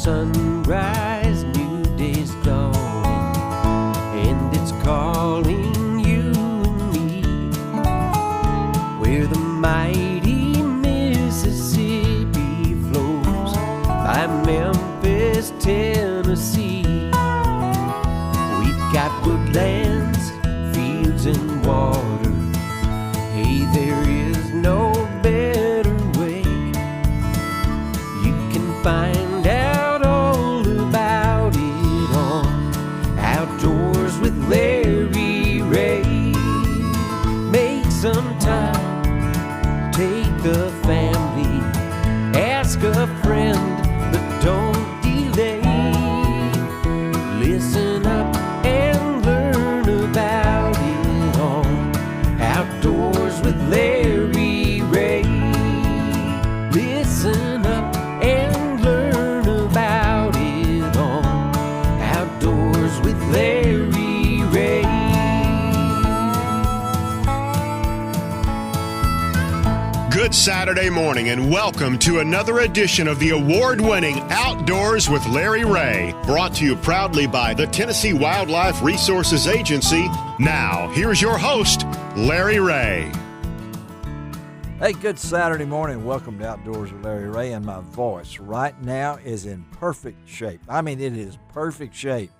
sunrise, new day's dawning, and it's calling you and me, where the mighty Mississippi flows by Memphis, Tennessee. We've got woodlands, fields, and water. Hey, there is no better way. You can find out all about it on Outdoors with Larry Rea. Make some time, take the family, ask a friend, but don't delay. Listen up and learn about it on Outdoors with Larry Rea. Listen up and learn about it on Outdoors with Larry Rea. Good Saturday morning and welcome to another edition of the award-winning Outdoors with Larry Rea, brought to you proudly by the Tennessee Wildlife Resources Agency. Now, here's your host, Larry Rea. Hey, good Saturday morning. Welcome to Outdoors with Larry Rea, and my voice right now is in perfect shape. I mean, it is perfect shape.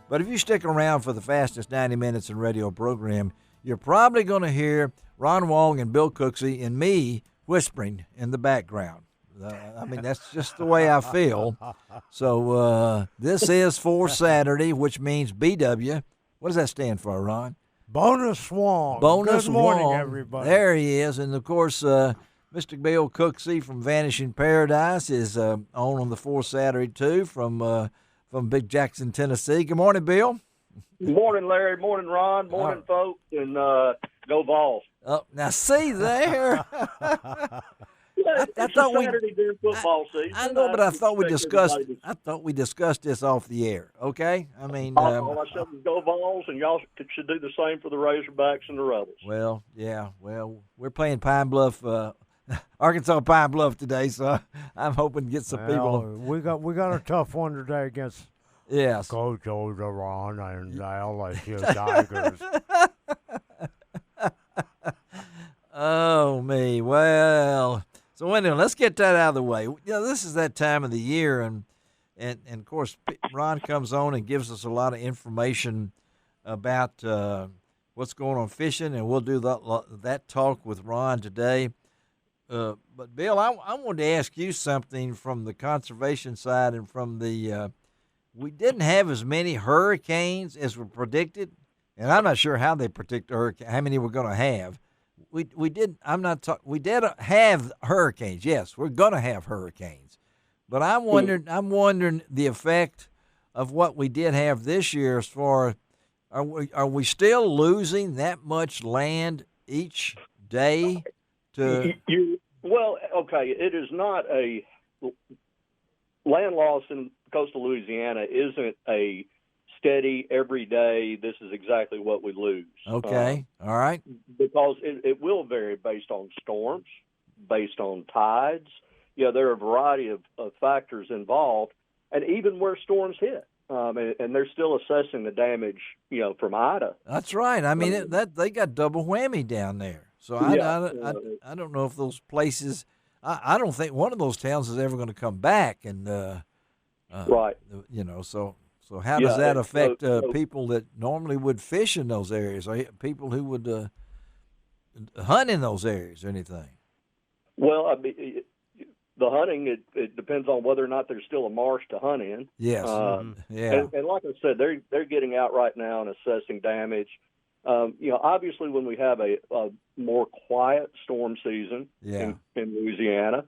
But if you stick around for the fastest 90 minutes in radio program, you're probably going to hear Ron Wong and Bill Cooksey and me whispering in the background. I mean, that's just the way I feel. So this is for Saturday, which means BW. What does that stand for, Ron? Bonus Wong. Bonus Good morning, Wong. everybody. There he is. And, of course, Mr. Bill Cooksey from Vanishing Paradise is on the 4th Saturday, too, from Big Jackson, Tennessee. Good morning, Bill. Good morning, Larry. Morning, Ron. Morning, folks. And go Vols. Oh, now, see there. I thought Saturday during football season. I know, but I thought we discussed this off the air. Okay, I mean, all I said was go Vols, and y'all should do the same for the Razorbacks and the Rebels. Well, yeah, we're playing Pine Bluff, Arkansas Pine Bluff today, so I'm hoping to get some people. We got a tough one today against Coach Ogeron and the LSU Tigers. Oh me, well. So anyway, let's get that out of the way. You know, this is that time of the year, and of course, Ron comes on and gives us a lot of information about what's going on fishing, and we'll do that talk with Ron today. But Bill, I wanted to ask you something from the conservation side and from the we didn't have as many hurricanes as were predicted, and I'm not sure how they predict how many we're going to have. We did. We did have hurricanes. Yes, we're going to have hurricanes, but I'm wondering the effect of what we did have this year. As far, are we still losing that much land each day? Well, okay, it is not a land loss in coastal Louisiana. Isn't a steady every day, this is exactly what we lose. Okay, all right. Because it will vary based on storms, based on tides. There are a variety of factors involved, and even where storms hit. And they're still assessing the damage, from Ida. That's right. I mean, they got double whammy down there. So I don't know if those places. I don't think one of those towns is ever going to come back. And right. So how does that affect people that normally would fish in those areas, or people who would hunt in those areas or anything? Well, I mean, the hunting, it depends on whether or not there's still a marsh to hunt in. Yes. And like I said, they're getting out right now and assessing damage. Obviously when we have a more quiet storm season in Louisiana,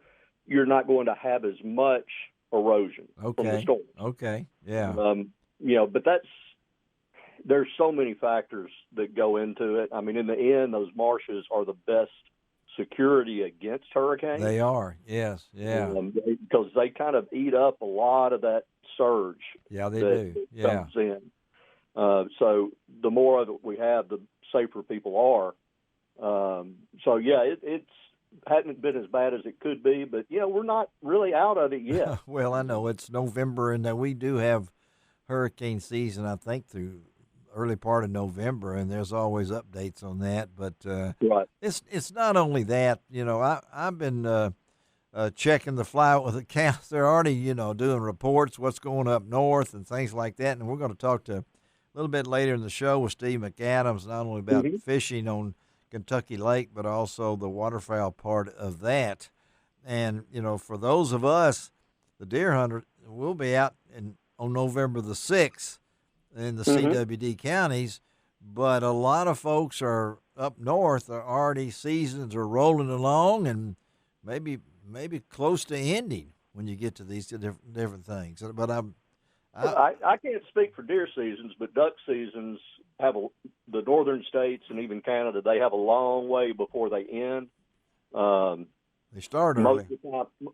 you're not going to have as much erosion from the storm. Okay. Yeah. But there's so many factors that go into it. I mean, in the end, those marshes are the best security against hurricanes. They are. Yes. Yeah. Because they kind of eat up a lot of that surge. Yeah, they do. That comes in. So the more of it we have, the safer people are. hadn't been as bad as it could be, but we're not really out of it yet. Well, I know it's November, and we do have hurricane season, I think, through early part of November, and there's always updates on that. But right. It's not only that. I've been checking the flyout with accounts. They're already doing reports, what's going up north and things like that. And we're going to talk to a little bit later in the show with Steve Mcadams, not only about fishing on Kentucky Lake, but also the waterfowl part of that. And for those of us, the deer hunter, we'll be out on November the 6th in the CWD counties, but a lot of folks are up north are already seasons are rolling along and maybe close to ending when you get to these different things. But I can't speak for deer seasons, but duck seasons have the northern states and even Canada. They have a long way before they end. They start early. Most of the time,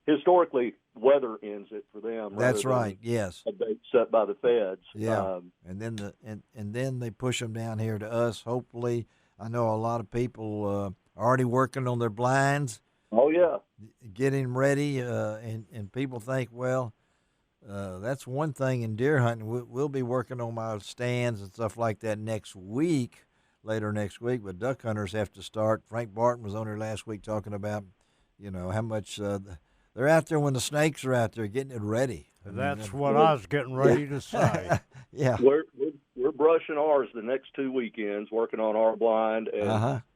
historically, weather ends it for them. That's right. Yes. A date set by the feds. Yeah. And then they push them down here to us. Hopefully, I know a lot of people are already working on their blinds. Oh yeah. Getting ready, and people think, well, that's one thing in deer hunting. We'll be working on my stands and stuff like that later next week. But duck hunters have to start. Frank Barton was on here last week talking about, how much they're out there when the snakes are out there getting it ready. That's what I was getting ready to say. Yeah, we're brushing ours the next 2 weekends, working on our blind, and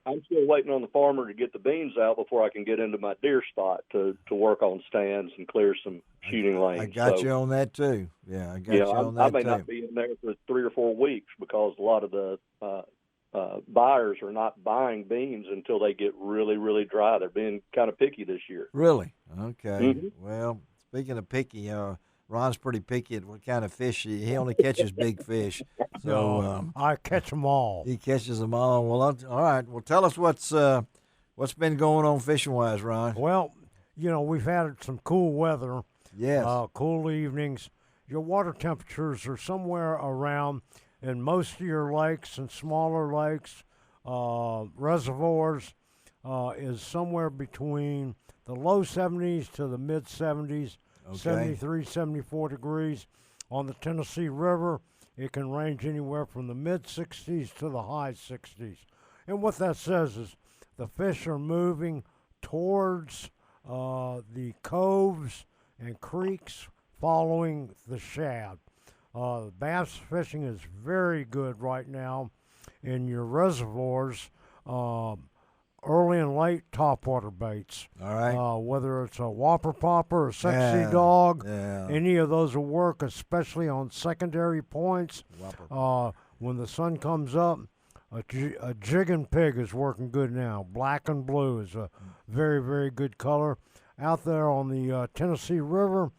I'm still waiting on the farmer to get the beans out before I can get into my deer spot to work on stands and clear some shooting lanes. I got you on that too. Yeah, I got you on that too. I may not be in there for 3 or 4 weeks because a lot of the buyers are not buying beans until they get really, really dry. They're being kind of picky this year. Really? Okay. Well, speaking of picky, Ron's pretty picky at what kind of fish he only catches big fish. So I catch them all. He catches them all. Well, all right. Well, tell us what's been going on fishing wise, Ron. Well, we've had some cool weather. Yes. Cool evenings. Your water temperatures are somewhere around in most of your lakes and smaller lakes, reservoirs, is somewhere between the low 70s to the mid 70s. Okay. 73, 74 degrees. On the Tennessee River, it can range anywhere from the mid-60s to the high 60s. And what that says is the fish are moving towards the coves and creeks following the shad. Bass fishing is very good right now in your reservoirs. Early and late topwater baits. All right. Whether it's a whopper popper, a sexy dog, any of those will work, especially on secondary points. When the sun comes up, a jigging pig is working good now. Black and blue is a very, very good color. Out there on the Tennessee River,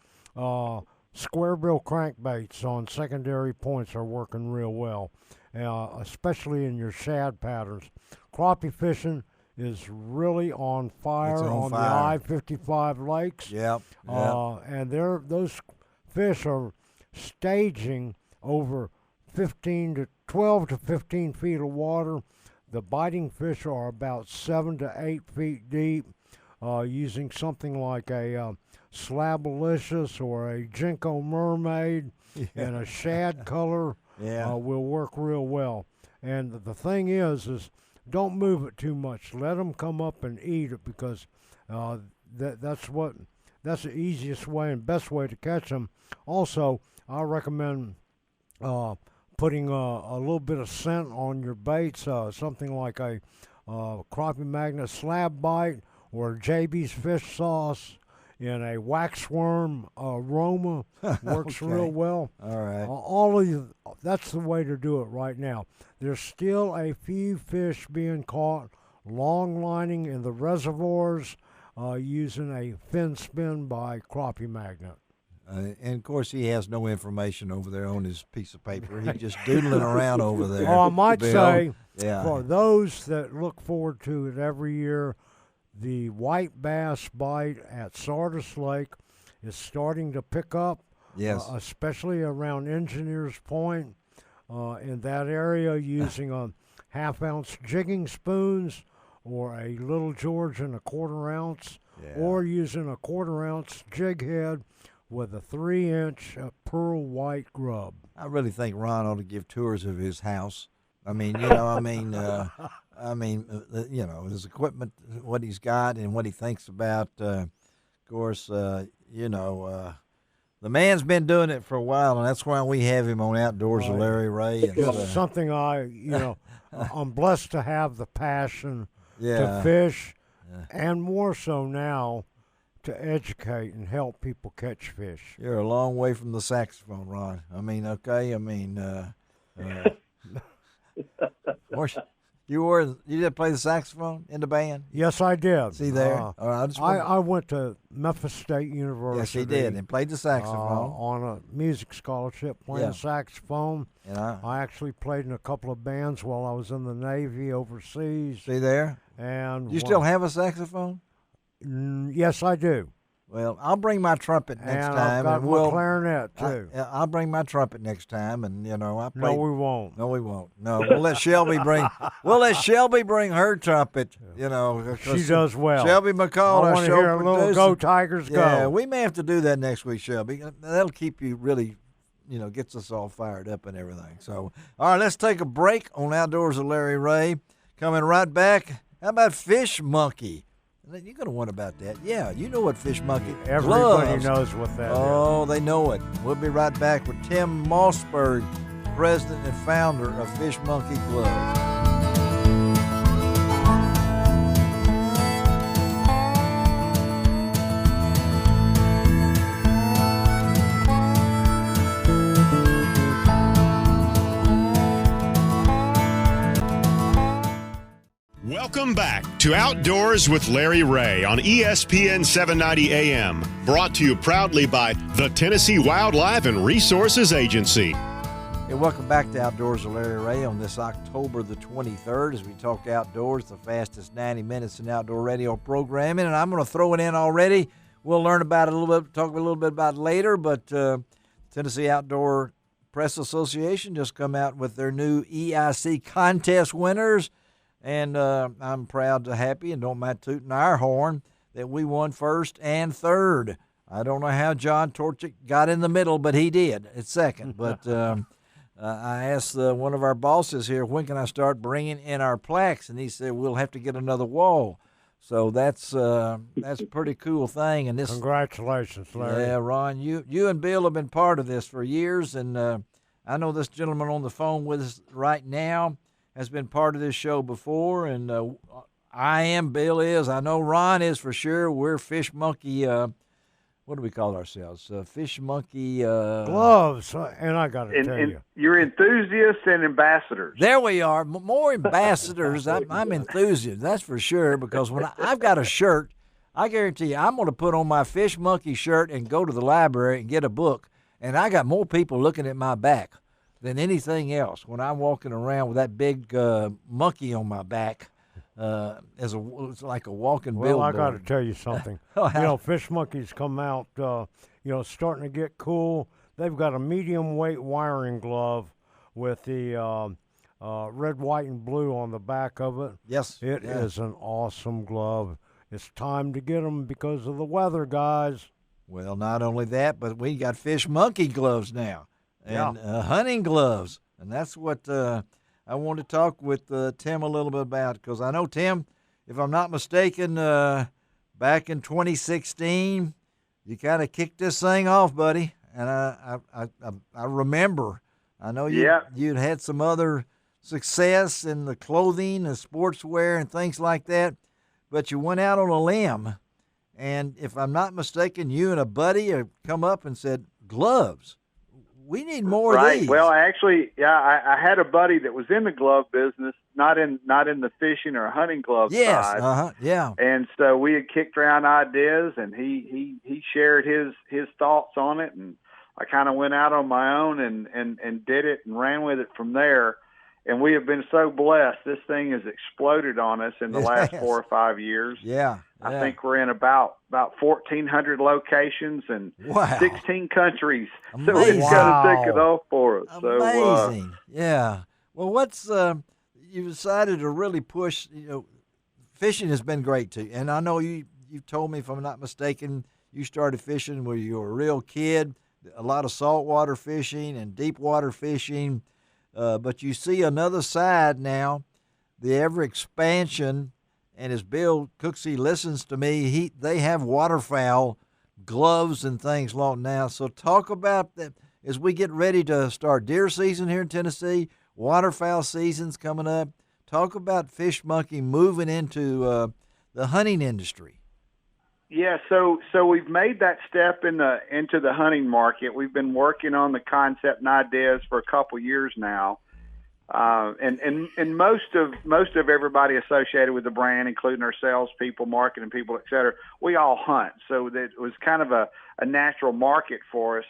square bill crankbaits on secondary points are working real well, especially in your shad patterns. Crappie fishing is really on fire on the I-55 lakes. Yep. And those fish are staging over 12 to 15 feet of water. The biting fish are about 7 to 8 feet deep, using something like a Slabalicious or a Jinko Mermaid and a shad color will work real well. And the thing is don't move it too much. Let them come up and eat it because that's the easiest way and best way to catch them. Also, I recommend putting a little bit of scent on your baits, something like a crappie magnet slab bite or JB's fish sauce in a waxworm aroma works real well. All right. That's the way to do it right now. There's still a few fish being caught long lining in the reservoirs using a fin spin by crappie magnet. And, of course, he has no information over there on his piece of paper. He's just doodling around over there. I might say, for those that look forward to it every year, the white bass bite at Sardis Lake is starting to pick up, especially around Engineers Point in that area, using half-ounce jigging spoons or a Little George in a 1/4 ounce, or using a 1/4 ounce jig head with a 3-inch pearl white grub. I really think Ron ought to give tours of his house. I mean, his equipment, what he's got, and what he thinks about. Of course, the man's been doing it for a while, and that's why we have him on Outdoors with Larry Rea. It's something I'm blessed to have the passion to fish, and more so now to educate and help people catch fish. You're a long way from the saxophone, Ron. You did play the saxophone in the band? Yes, I did. See there? I went to Memphis State University. Yes, he did, and played the saxophone. On a music scholarship, playing saxophone. And I actually played in a couple of bands while I was in the Navy overseas. See there? And you still have a saxophone? Yes, I do. Well, I'll bring my trumpet next time. I've got my clarinet, too. I'll bring my trumpet next time, and, I play. No, we won't. No, we won't. No, we'll let Shelby bring her trumpet, She does well. Shelby McCall, I our want to show hear a little producer. Go Tigers Go. Yeah, we may have to do that next week, Shelby. That'll keep you really, gets us all fired up and everything. So, all right, let's take a break on Outdoors with Larry Rea. Coming right back, how about Fish Monkey? You're going to wonder about that. Yeah, you know what Fish Monkey Everybody knows what that is. Oh, they know it. We'll be right back with Tim Mossberg, president and founder of Fish Monkey Gloves. Welcome back to Outdoors with Larry Rea on ESPN 790 AM, brought to you proudly by the Tennessee Wildlife and Resources Agency. Hey, welcome back to Outdoors with Larry Rea on this October the 23rd as we talk outdoors, the fastest 90 minutes in outdoor radio programming. And I'm going to throw it in already. We'll learn about it a little bit, talk a little bit about it later, but Tennessee Outdoor Press Association just come out with their new Eic Contest Winners. And I'm proud to happy and don't mind tooting our horn that we won first and third. I don't know how John Torchick got in the middle, but he did at second. But I asked one of our bosses here, when can I start bringing in our plaques? And he said, we'll have to get another wall. So that's a pretty cool thing. And this, congratulations, Larry. Yeah, Ron, you and Bill have been part of this for years. And I know this gentleman on the phone with us right now has been part of this show before, and Bill is. I know Ron is for sure. We're Fish Monkey, what do we call ourselves? Fish Monkey... Gloves, and I got to tell you. You're enthusiasts and ambassadors. There we are. More ambassadors. I'm enthusiast, that's for sure, because when I've got a shirt, I guarantee you I'm going to put on my Fish Monkey shirt and go to the library and get a book, and I got more people looking at my back than anything else when I'm walking around with that big monkey on my back. It's like a walking billboard. Well, I got to tell you something. Fish Monkeys come out, starting to get cool. They've got a medium weight wiring glove with the red, white, and blue on the back of it. Yes. It is an awesome glove. It's time to get them because of the weather, guys. Well, not only that, but we got Fish Monkey gloves now. And hunting gloves. And that's what I want to talk with Tim a little bit about, because I know, Tim, if I'm not mistaken, back in 2016, you kind of kicked this thing off, buddy. And I remember, I know you'd had some other success in the clothing and sportswear and things like that, but you went out on a limb. And if I'm not mistaken, you and a buddy have come up and said, gloves. We need more of these. Well, actually, I had a buddy that was in the glove business, not in the fishing or hunting glove side. Yeah. And so we had kicked around ideas, and he shared his thoughts on it, and I kind of went out on my own and did it and ran with it from there. And we have been so blessed. This thing has exploded on us in the last 4 or 5 years. Yeah. I think we're in about 1,400 locations and 16 countries. Amazing. So it's got to take it off for us. Amazing. Yeah. Well, what's you decided to really push, fishing has been great too. And I know you've told me, if I'm not mistaken, you started fishing when you were a real kid. A lot of saltwater fishing and deep water fishing, but you see another side now, the ever expansion. And as Bill Cooksey listens to me, they have waterfowl gloves and things long now. So talk about that as we get ready to start deer season here in Tennessee. Waterfowl season's coming up. Talk about Fish Monkey moving into the hunting industry. Yeah, so we've made that step into the hunting market. We've been working on the concept and ideas for a couple years now, and most of everybody associated with the brand, including our salespeople, marketing people, et cetera, we all hunt. So that it was kind of a natural market for us.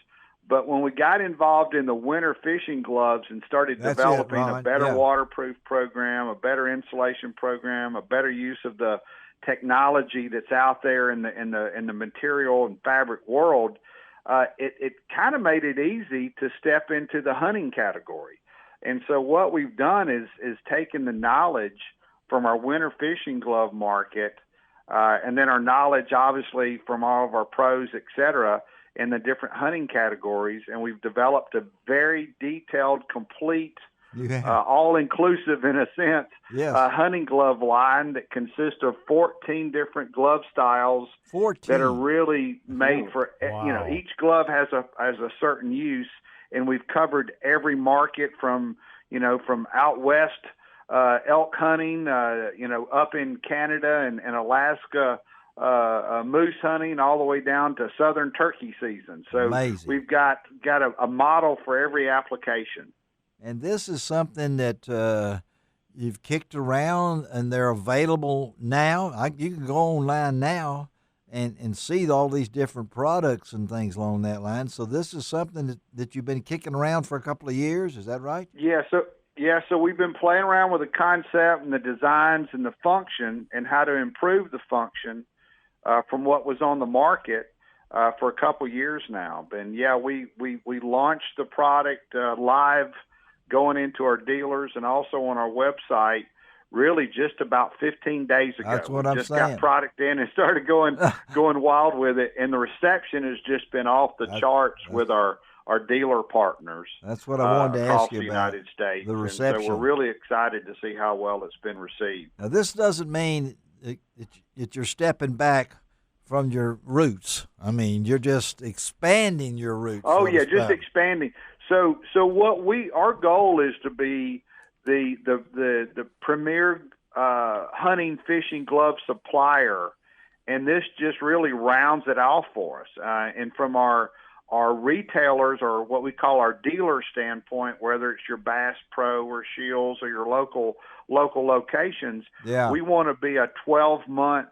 But when we got involved in the winter fishing gloves and started developing a better waterproof program, a better insulation program, a better use of the technology that's out there in the material and fabric world, it kind of made it easy to step into the hunting category. And so what we've done is taken the knowledge from our winter fishing glove market, and then our knowledge, obviously, from all of our pros, et cetera, in the different hunting categories, and we've developed a very detailed, complete, all-inclusive, in a sense, hunting glove line that consists of 14 different glove styles that are really made for, each glove has a certain use, and we've covered every market from out west, elk hunting, up in Canada and Alaska, moose hunting, all the way down to southern turkey season. So amazing. We've got a model for every application. And this is something that you've kicked around, and they're available now. You can go online now and see all these different products and things along that line. So this is something that you've been kicking around for a couple of years. Is that right? Yeah. So we've been playing around with the concept and the designs and the function and how to improve the function from what was on the market for a couple years now. And we launched the product live, going into our dealers and also on our website, really just about 15 days ago. That's what I'm just saying. Got product in and started going wild with it, and the reception has just been off the charts with our dealer partners. That's what I wanted to ask you about. Across the United States. The reception. And so we're really excited to see how well it's been received. Now, this doesn't mean that you're stepping back from your roots. I mean, you're just expanding your roots. Oh, yeah, just expanding. So what our goal is to be the premier hunting fishing glove supplier, and this just really rounds it off for us. And from our retailers, or what we call our dealer standpoint, whether it's your Bass Pro or Shields or your local locations, we want to be a 12-month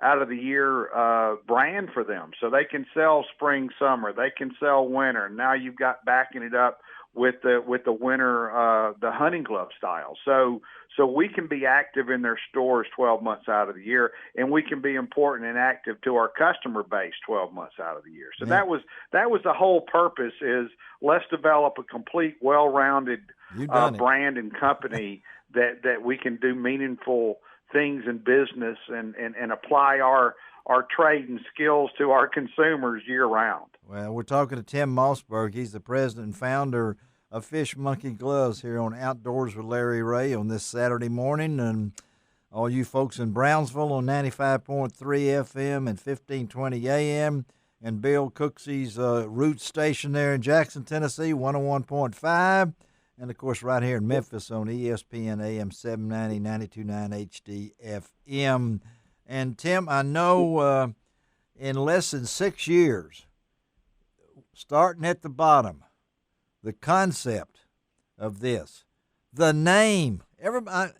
out of the year brand for them, so they can sell spring, summer, they can sell winter. Now you've got backing it up with the winter, the hunting glove style. So we can be active in their stores 12 months out of the year, and we can be important and active to our customer base 12 months out of the year. So that was the whole purpose, is let's develop a complete, well-rounded brand and company that we can do meaningful things in business and apply our trade and skills to our consumers year round. Well, we're talking to Tim Mossberg. He's the president and founder of Fish Monkey Gloves here on Outdoors with Larry Rea on this Saturday morning. And all you folks in Brownsville on 95.3 FM and 1520 AM, and Bill Cooksey's root station there in Jackson, Tennessee, 101.5. And, of course, right here in Memphis on ESPN AM 790, 92.9 HD FM. And, Tim, I know in less than 6 years, starting at the bottom, the concept of this, the name. Everybody,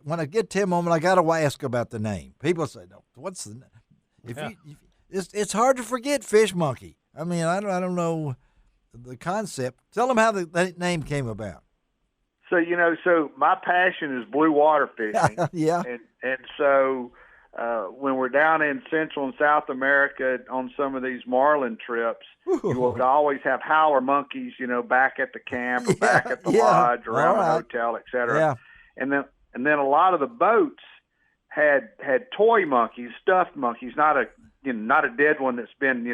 when I get Tim on, I got to ask about the name. People say, "No, what's the name?" It's hard to forget Fish Monkey. I mean, I don't know the concept. Tell them how the name came about. So my passion is blue water fishing. Yeah. And so when we're down in Central and South America on some of these marlin trips, you will always have howler monkeys, back at the camp or back at the lodge or around the hotel, et cetera. Yeah. And then a lot of the boats had toy monkeys, stuffed monkeys, not a dead one that's been,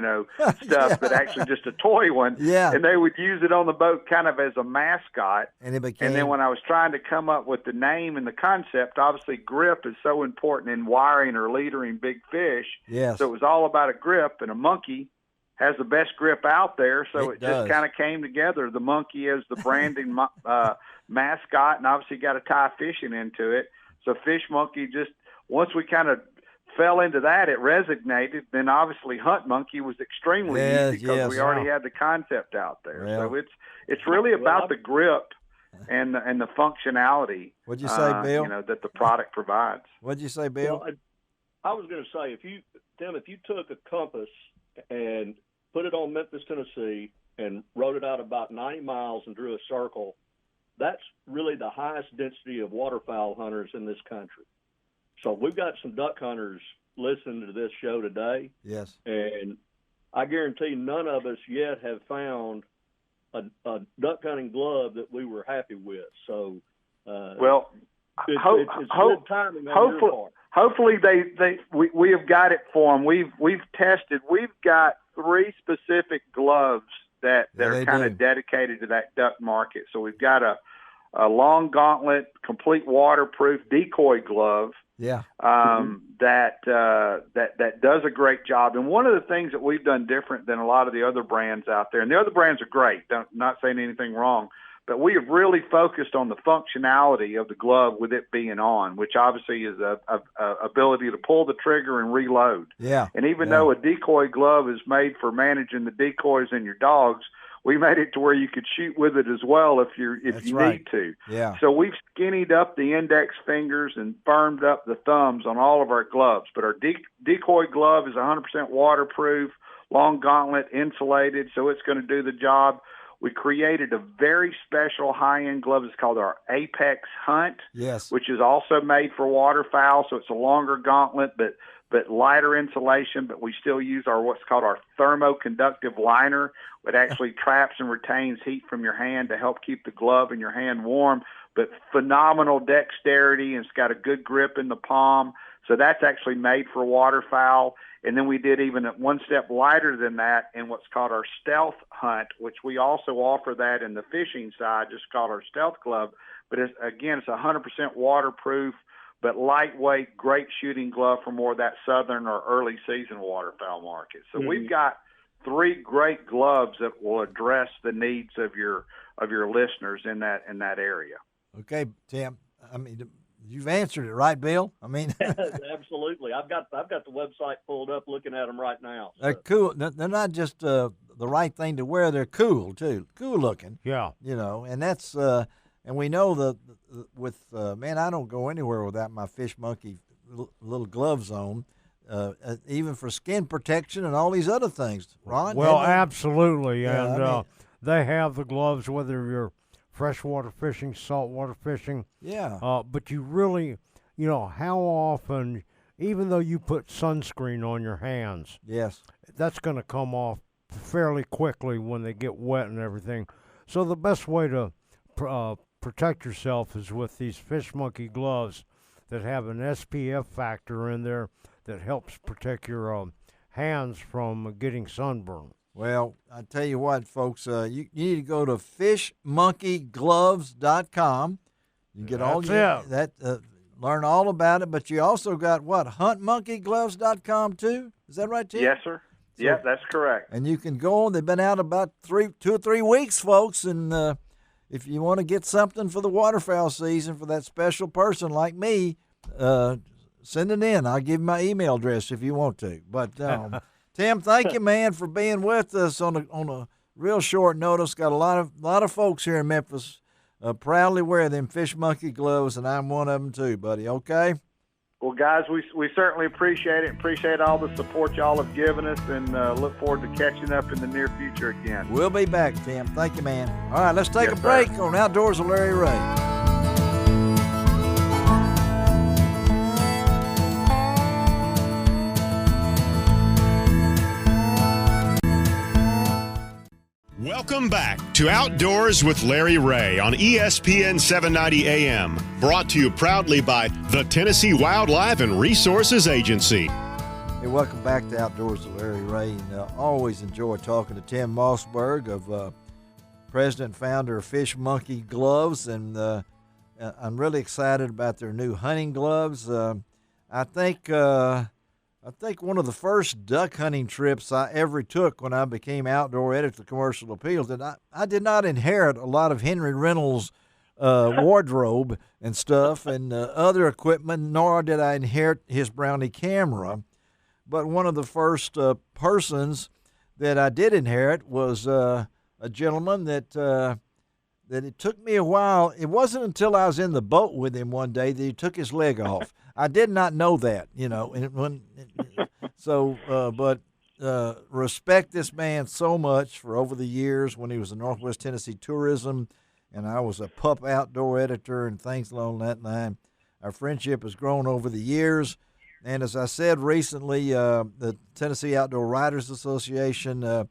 stuffed, but actually just a toy one. Yeah. And they would use it on the boat kind of as a mascot. And then when I was trying to come up with the name and the concept, obviously grip is so important in wiring or leadering big fish. Yes. So it was all about a grip, and a monkey has the best grip out there. So it just kind of came together. The monkey is the branding mascot, and obviously got to tie fishing into it. So Fish Monkey, just once we kind of fell into that, it resonated. Then obviously Hunt Monkey was extremely easy because we already had the concept out there. Well, so it's really about the grip and the functionality. What'd you say, Bill? That the product provides. What'd you say, Bill? Well, I was going to say, if you took a compass and put it on Memphis, Tennessee, and rode it out about 90 miles and drew a circle, that's really the highest density of waterfowl hunters in this country. So we've got some duck hunters listening to this show today. Yes. And I guarantee none of us yet have found a duck hunting glove that we were happy with. So, it's good timing on your part. Hopefully we have got it for them. We've tested. We've got 3 specific gloves that are kind of dedicated to that duck market. So we've got a long gauntlet, complete waterproof decoy glove. Yeah. That does a great job. And one of the things that we've done different than a lot of the other brands out there, and the other brands are great, not saying anything wrong, but we have really focused on the functionality of the glove with it being on, which obviously is a ability to pull the trigger and reload. Yeah. And even though a decoy glove is made for managing the decoys and your dogs, we made it to where you could shoot with it as well if you need to. Yeah. So we've skinnied up the index fingers and firmed up the thumbs on all of our gloves. But our decoy glove is 100% waterproof, long gauntlet, insulated, so it's going to do the job. We created a very special high-end glove. It's called our Apex Hunt, which is also made for waterfowl. So it's a longer gauntlet, but lighter insulation. But we still use what's called our thermoconductive liner. It actually traps and retains heat from your hand to help keep the glove in your hand warm. But phenomenal dexterity, and it's got a good grip in the palm. So that's actually made for waterfowl. And then we did even one step lighter than that in what's called our Stealth Hunt, which we also offer that in the fishing side, just called our Stealth Glove. But it's 100% waterproof, but lightweight, great shooting glove for more of that southern or early season waterfowl market. So we've got 3 great gloves that will address the needs of your listeners in that area. Okay, Tim. I mean, you've answered it, right, Bill? I mean, absolutely. I've got the website pulled up, looking at them right now. So. They're cool. They're not just the right thing to wear. They're cool too. Cool looking. Yeah. And that's and we know man, I don't go anywhere without my Fish Monkey little gloves on. Even for skin protection and all these other things, Ron? Well, absolutely. Yeah, and they have the gloves whether you're freshwater fishing, saltwater fishing. Yeah. But you really, how often, even though you put sunscreen on your hands, that's going to come off fairly quickly when they get wet and everything. So the best way to protect yourself is with these Fish Monkey gloves that have an SPF factor in there that helps protect your hands from getting sunburn. Well, I tell you what, folks, you need to go to fishmonkeygloves.com. You get learn all about it, but you also got huntmonkeygloves.com too? Is that right, Tim? Yes, sir. Yeah, that's correct. And you can go on. They've been out about 2 or 3 weeks, folks, and if you want to get something for the waterfowl season for that special person like me, send it in. I'll give you my email address if you want to. But Tim, thank you, man, for being with us on a real short notice. Got a lot of folks here in Memphis proudly wear them Fish Monkey gloves, and I'm one of them too, buddy. Okay. Well, guys, we certainly appreciate it. Appreciate all the support y'all have given us, and look forward to catching up in the near future again. We'll be back, Tim. Thank you, man. All right, let's take a break on Outdoors with Larry Rea. Welcome Welcome back to Outdoors with Larry Rea on ESPN 790 AM. Brought to you proudly by the Tennessee Wildlife and Resources Agency. Hey, welcome back to Outdoors with Larry Rea. And, always enjoy talking to Tim Mossberg, of president and founder of Fish Monkey Gloves. And I'm really excited about their new hunting gloves. I think one of the first duck hunting trips I ever took when I became outdoor editor of Commercial Appeals, and I did not inherit a lot of Henry Reynolds' wardrobe and stuff and other equipment, nor did I inherit his Brownie camera. But one of the first persons that I did inherit was a gentleman that it took me a while. It wasn't until I was in the boat with him one day that he took his leg off. I did not know that, but respect this man so much for over the years when he was in Northwest Tennessee Tourism, and I was a pup outdoor editor and things along that line. Our friendship has grown over the years, and as I said recently, the Tennessee Outdoor Writers Association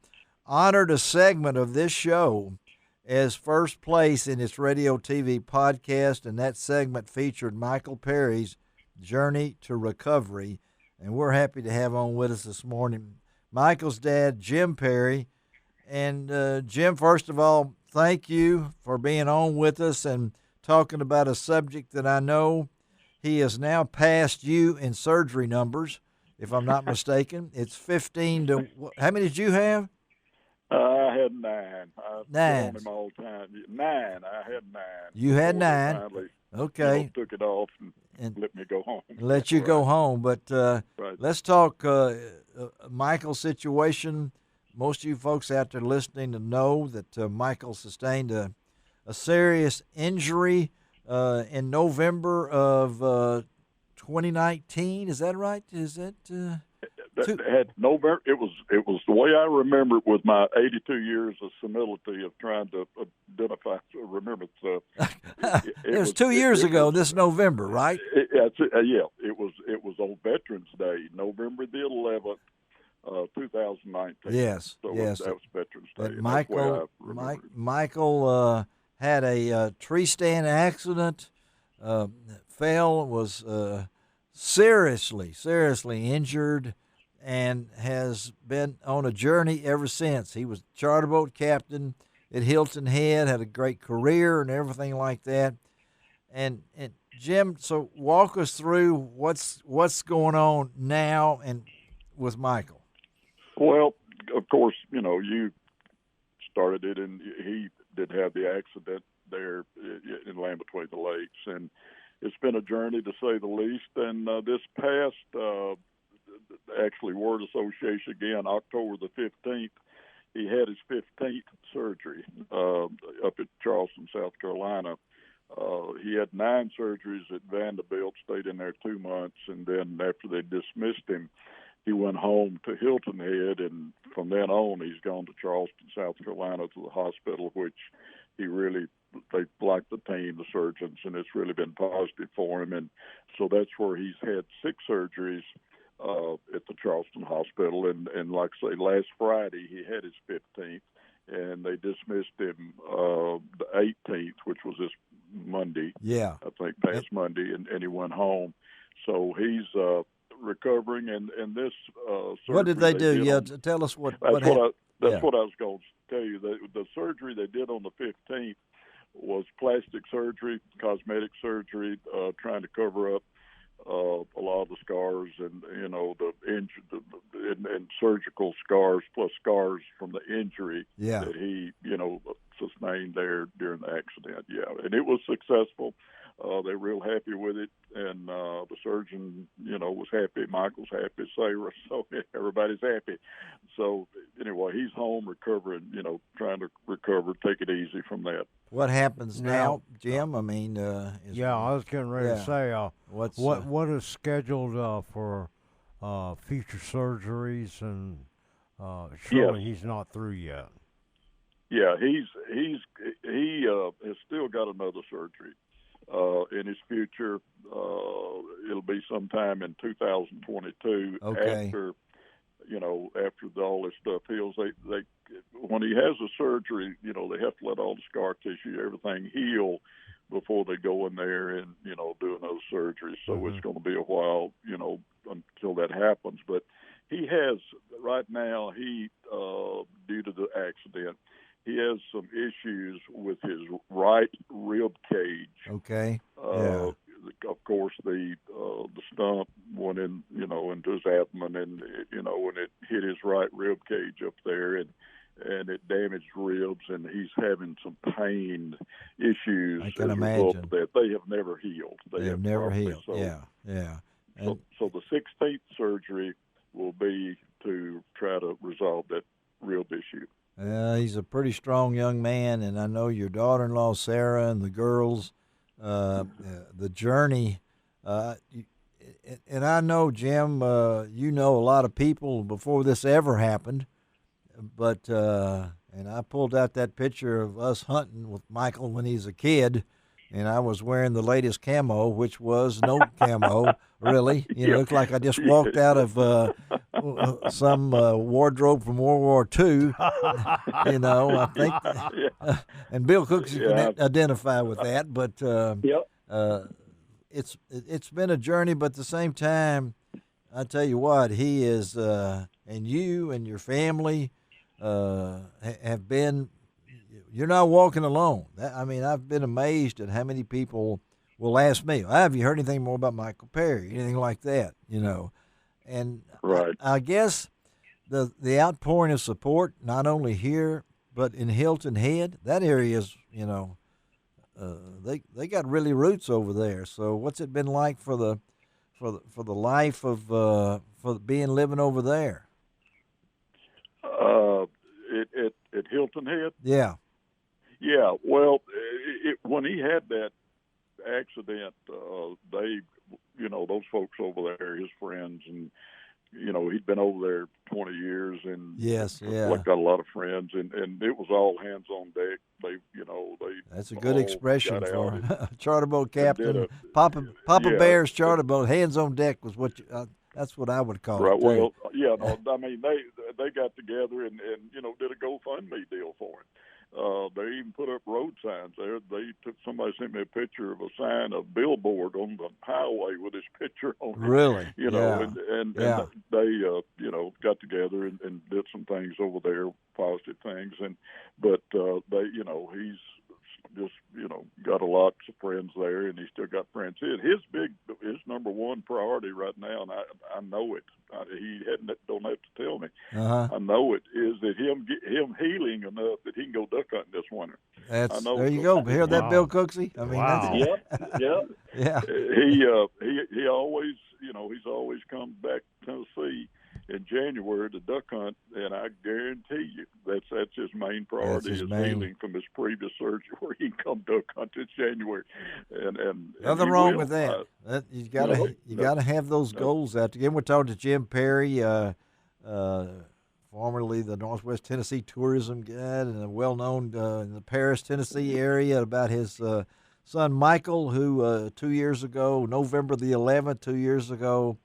honored a segment of this show as first place in its radio TV podcast, and that segment featured Michael Perry's Journey to Recovery, and we're happy to have on with us this morning Michael's dad, Jim Perry. And Jim, first of all, thank you for being on with us and talking about a subject that I know he has now passed you in surgery numbers, if I'm not mistaken. It's 15 to – how many did you have? I had 9. I've Nine. been on him all the time. 9. I had 9. You had 9. Finally, okay. Took it off and let me go home. Let you go home. But Right. let's talk Michael's situation. Most of you folks out there listening to know that Michael sustained a serious injury in November of 2019. Is that right? Is that had November? It was the way I remember it, with my 82 years of senility of trying to remember. it was 2 years ago this November, right? It was on Veterans Day, November the 11th, 2019. Yes, so yes. That was Veterans Day. But Michael had a tree stand accident, fell, was seriously injured, and has been on a journey ever since. He was charter boat captain at Hilton Head, had a great career and everything like that. And Jim, so walk us through what's going on now and with Michael. Well, of course, you started it, and he did have the accident there in Land Between the Lakes, and it's been a journey to say the least. And this past, actually, Word Association again, October the 15th, he had his 15th surgery up at Charleston, South Carolina. He had 9 surgeries at Vanderbilt, stayed in there 2 months, and then after they dismissed him, he went home to Hilton Head, and from then on, he's gone to Charleston, South Carolina, to the hospital, which they like the team, the surgeons, and it's really been positive for him. And so that's where he's had 6 surgeries at the Charleston Hospital. And like I say, last Friday he had his 15th, and they dismissed him the 18th, which was this Monday. Yeah. I think past Monday, and he went home. So he's recovering, and this surgery. What did they do? Tell us what happened. That's what I was going to tell you. The surgery they did on the 15th was plastic surgery, cosmetic surgery, trying to cover up a lot of the scars and the injury and surgical scars, plus scars from the injury that he sustained there during the accident. Yeah, and it was successful. They're real happy with it, and the surgeon, was happy. Michael's happy, Sarah, so everybody's happy. So anyway, he's home recovering, trying to recover, take it easy from that. What happens now, Jim? I mean, I was getting ready to say, what is scheduled for future surgeries, and surely he's not through yet. Yeah, he has still got another surgery in his future. It'll be sometime in 2022. Okay. After all this stuff heals. when he has a surgery, they have to let all the scar tissue, everything heal before they go in there and, do another surgery. So it's going to be a while, until that happens. But he has, right now, due to the accident, he has some issues with his right rib cage. Okay. Of course, the stump went in, into his abdomen, and when it hit his right rib cage up there, and it damaged ribs, and he's having some pain issues. I can as a result imagine of that. They have never healed. They have never healed. So, yeah. So the 16th surgery will be to try to resolve that rib issue. He's a pretty strong young man, and I know your daughter-in-law Sarah and the girls. The journey, and I know, Jim, you know a lot of people before this ever happened, but and I pulled out that picture of us hunting with Michael when he's a kid, and I was wearing the latest camo, which was no camo, really. It looked like I just walked out of some wardrobe from World War II. I think, and Bill Cooks can identify with that. But it's been a journey. But at the same time, I tell you what, he is, and you and your family have been. You're not walking alone. I've been amazed at how many people will ask me, have you heard anything more about Michael Perry, anything like that, And right. I guess the outpouring of support, not only here, but in Hilton Head, that area is, they got really roots over there. So what's it been like for the life of living over there? At Hilton Head? Yeah. Yeah, well, when he had that accident, those folks over there, his friends, and, he'd been over there 20 years and got a lot of friends, and it was all hands on deck. That's a good expression for a charter boat captain. Papa Bear's charter boat, hands on deck was that's what I would call it. Right. Well, they got together and did a GoFundMe deal for him. They even put up road signs there. Somebody sent me a picture of a sign, a billboard on the highway with his picture on it. Really? And they got together and did some things over there, positive things. But he's just, got a lot of friends there, and he's still got friends. His number one priority right now, and I know it. He don't have to tell me. I know it is that him healing enough that he can go duck hunting this winter. There you go. Hear that, Bill Cooksey? Yeah. He always, he's always come back to Tennessee in January to duck hunt, and I guarantee you that's his main priority is healing from his previous surgery, where he can come duck hunt in January. And nothing wrong with that. You gotta have those goals out. Again, we're talking to Jim Perry, formerly the Northwest Tennessee tourism guide and well known in the Paris, Tennessee area, about his son Michael, who 2 years ago, November the 11th, 2 years ago,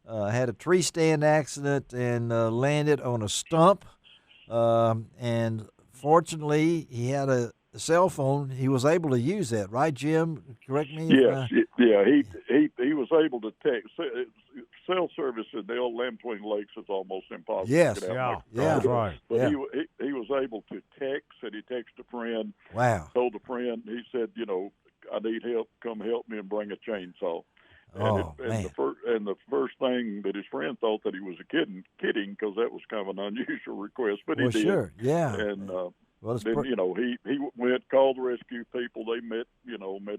had a tree stand accident and landed on a stump. And fortunately, he had a cell phone. He was able to use that, right, Jim? Correct me. Yes, he was able to text. Cell service in the old Lamb-Twin Lakes is almost impossible. Yes, that's right. But he was able to text, and he texted a friend. Wow. Told a friend, he said, I need help. Come help me and bring a chainsaw. And the first thing that his friend thought that he was kidding, because that was kind of an unusual request, but he did. Sure, yeah. And then he went, called the rescue people. They met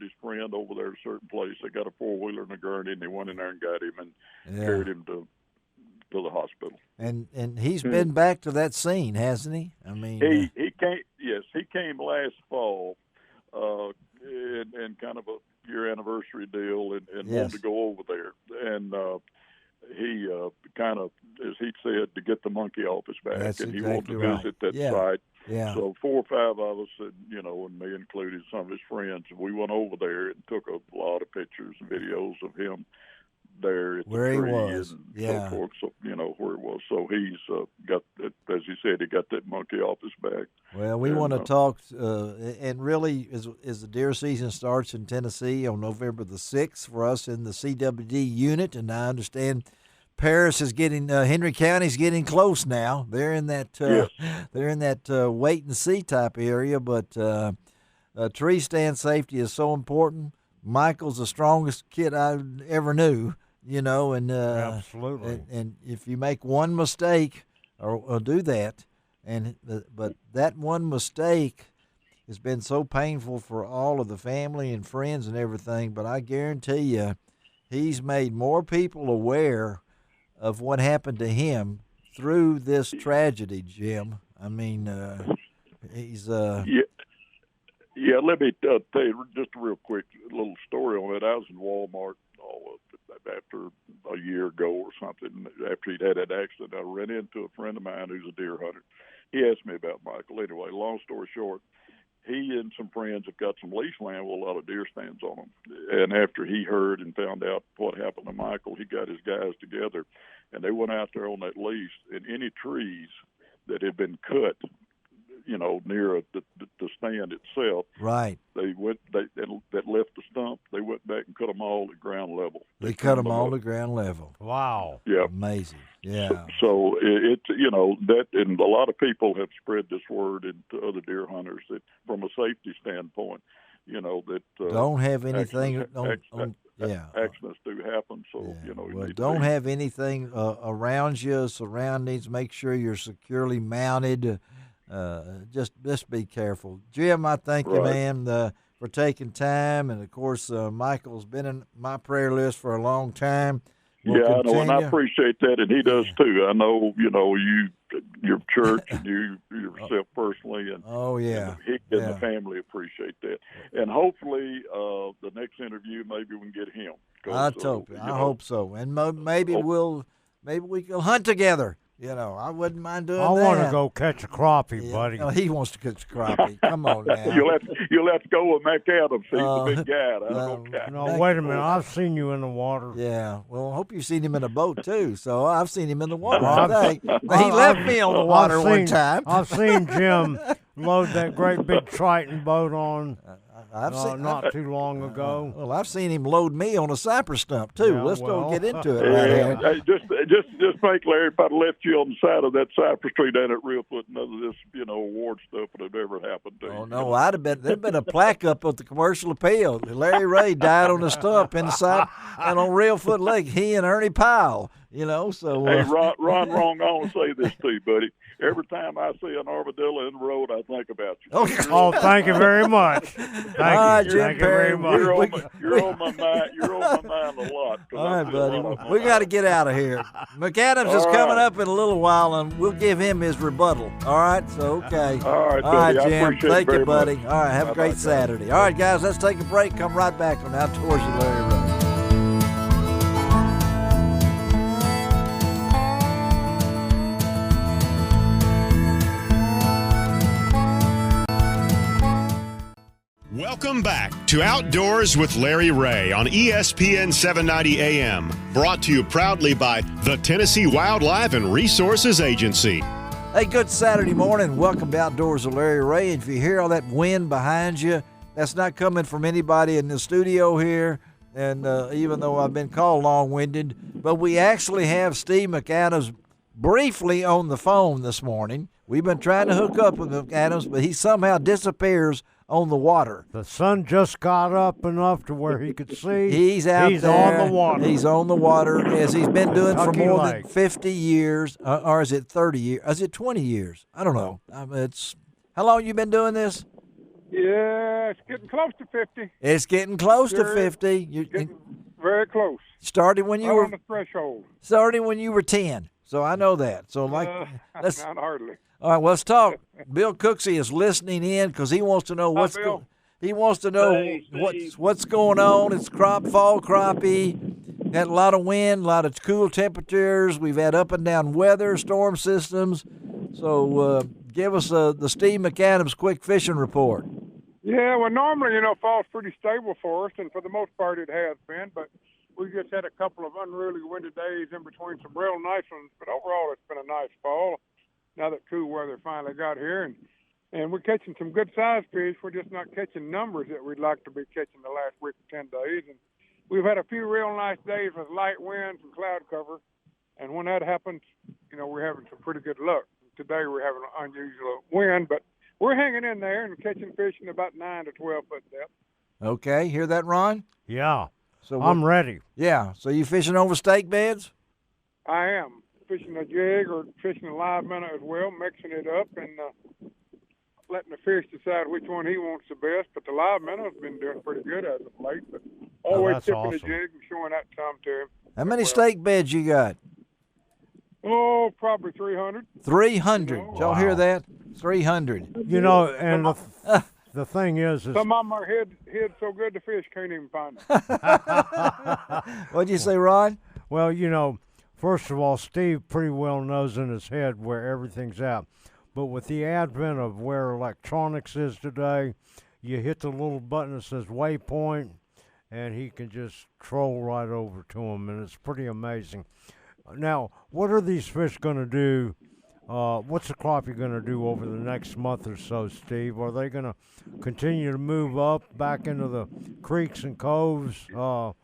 his friend over there at a certain place. They got a 4-wheeler and a gurney, and they went in there and got him and carried him to the hospital. And he's been back to that scene, hasn't he? I mean, he came. Yes, he came last fall, and kind of a year anniversary deal, and wanted to go over there. And he kind of, as he said, to get the monkey off his back. That's and he exactly wanted to visit that site. Yeah. So 4 or 5 of us, and me included, some of his friends, we went over there and took a lot of pictures and videos of him there at where the tree he was. and Yeah. so forth. So where it was. So he's got, as you said, he got that monkey off his back. Well, we want to talk, and really, as the deer season starts in Tennessee on November the 6th for us in the CWD unit, and I understand Paris is getting, Henry County's getting close now. They're in that, Yes. they're in that wait and see type area, but tree stand safety is so important. Michael's the strongest kid I ever knew, and Absolutely. and if you make one mistake or do that, but that one mistake has been so painful for all of the family and friends and everything. But I guarantee you, he's made more people aware of what happened to him through this tragedy, Jim. I mean, he's Yeah, let me tell you just a real quick little story on it. I was in Walmart after a year ago or something, after he'd had that accident. I ran into a friend of mine who's a deer hunter. He asked me about Michael. Anyway, long story short, he and some friends have got some lease land with a lot of deer stands on them. And after he heard and found out what happened to Michael, he got his guys together, and they went out there on that lease, and any trees that had been cut, near the stand itself. right. They went. That left the stump. They went back and cut them all at ground level. They cut them all to ground level. Wow. Yeah. Amazing. Yeah. So it that, and a lot of people have spread this word into other deer hunters that, from a safety standpoint, that Don't have anything accidents do happen. So Yeah. you Well, need don't to be, have anything around you, surroundings. Make sure you're securely mounted. Just be careful. Jim, I thank you, Right. man, for taking time. And, of course, Michael's been in my prayer list for a long time. We'll I know, and I continue. appreciate that, and he does too. I know, your church and you yourself personally, and Oh, yeah. and he and the family appreciate that. And hopefully, the next interview, maybe we can get him. I hope so. And maybe we can hunt together. I wouldn't mind doing that. I want to go catch a crappie, buddy. No, he wants to catch a crappie. Come on now. You'll have to go with Mcadams. He's the big guy. No, wait a minute. I've seen you in the water. Yeah, well, I hope you've seen him in a boat, too. So I've seen him in the water today. He left me on the water one time. I've seen Jim load that great big Triton boat on not too long ago. Well, I've seen him load me on a cypress stump, too. Yeah, Let's well. don't get into it right here. Hey, just think, Larry, if I'd left you on the side of that cypress tree down at Reelfoot, none of this, award stuff would have ever happened to you. Oh, no, there'd been a plaque up at the commercial appeal. Larry Rea died on the stump inside and on Reelfoot Lake. He and Ernie Powell, so. Hey, Ron, wrong. I want to say this to you, buddy. Every time I see an armadillo in the road, I think about you. Okay. Oh, thank you very much. All right, Jim Thank you Perry, very much. You're on my mind. You're on my mind a lot. All right, buddy. We got to get out of here. Mcadams is All coming right. up in a little while, and we'll give him his rebuttal. All right? So, okay. All right, All right, buddy. I Jim. appreciate it Thank you, very buddy. much. All right, have a great Bye-bye. Saturday. All right, guys, let's take a break. Come right back on Outdoors with Larry Rea. Welcome back to Outdoors with Larry Rea on ESPN 790 AM. Brought to you proudly by the Tennessee Wildlife and Resources Agency. Hey, good Saturday morning. Welcome to Outdoors with Larry Rea. If you hear all that wind behind you, that's not coming from anybody in the studio here. And even though I've been called long-winded, but we actually have Steve Mcadams briefly on the phone this morning. We've been trying to hook up with Mcadams, but he somehow disappears on the water. The sun just got up enough to where he could see. He's out He's there. on the water. He's on the water, as he's been doing for Kentucky more Lake. than 50 years. Or is it 30 years? Is it 20 years? I don't know. How long you been doing this? Yeah, it's getting close to 50. It's getting close to Sure. 50. You Getting very close. started when you Right were on the threshold. 10. So I know that. So let's Not hardly. all right. Well, let's talk. Bill Cooksey is listening in because he wants to know what's Bill. he wants to know what's going on. It's fall crappie. Had a lot of wind, a lot of cool temperatures. We've had up and down weather, storm systems. So give us the Steve Mcadams quick fishing report. Yeah, well, normally, fall's pretty stable for us, and for the most part it has been. But We just had a couple of unruly windy days in between some real nice ones, but overall it's been a nice fall. Now that cool weather finally got here, and we're catching some good sized fish. We're just not catching numbers that we'd like to be catching the last week or 10 days. And we've had a few real nice days with light winds and cloud cover, and when that happens, we're having some pretty good luck. Today we're having an unusual wind, but we're hanging in there and catching fish in about 9 to 12 foot depth. Okay, hear that, Ron? Yeah. So I'm ready. Yeah. So you fishing over stake beds? I am fishing a jig or fishing a live minnow as well, mixing it up and letting the fish decide which one he wants the best. But the live minnow's been doing pretty good as of late. But always that's tipping awesome. the jig and showing that some to him. How many stake beds you got? Oh, probably 300. 300. Did y'all hear that? 300. And the thing is some of them are hid so good the fish can't even find them. What'd you say, Ron? Well, first of all, Steve pretty well knows in his head where everything's at. But with the advent of where electronics is today, you hit the little button that says waypoint, and he can just troll right over to him, and it's pretty amazing. Now, what are these fish going to do? What's the crappie going to do over the next month or so, Steve? Are they going to continue to move up back into the creeks and coves to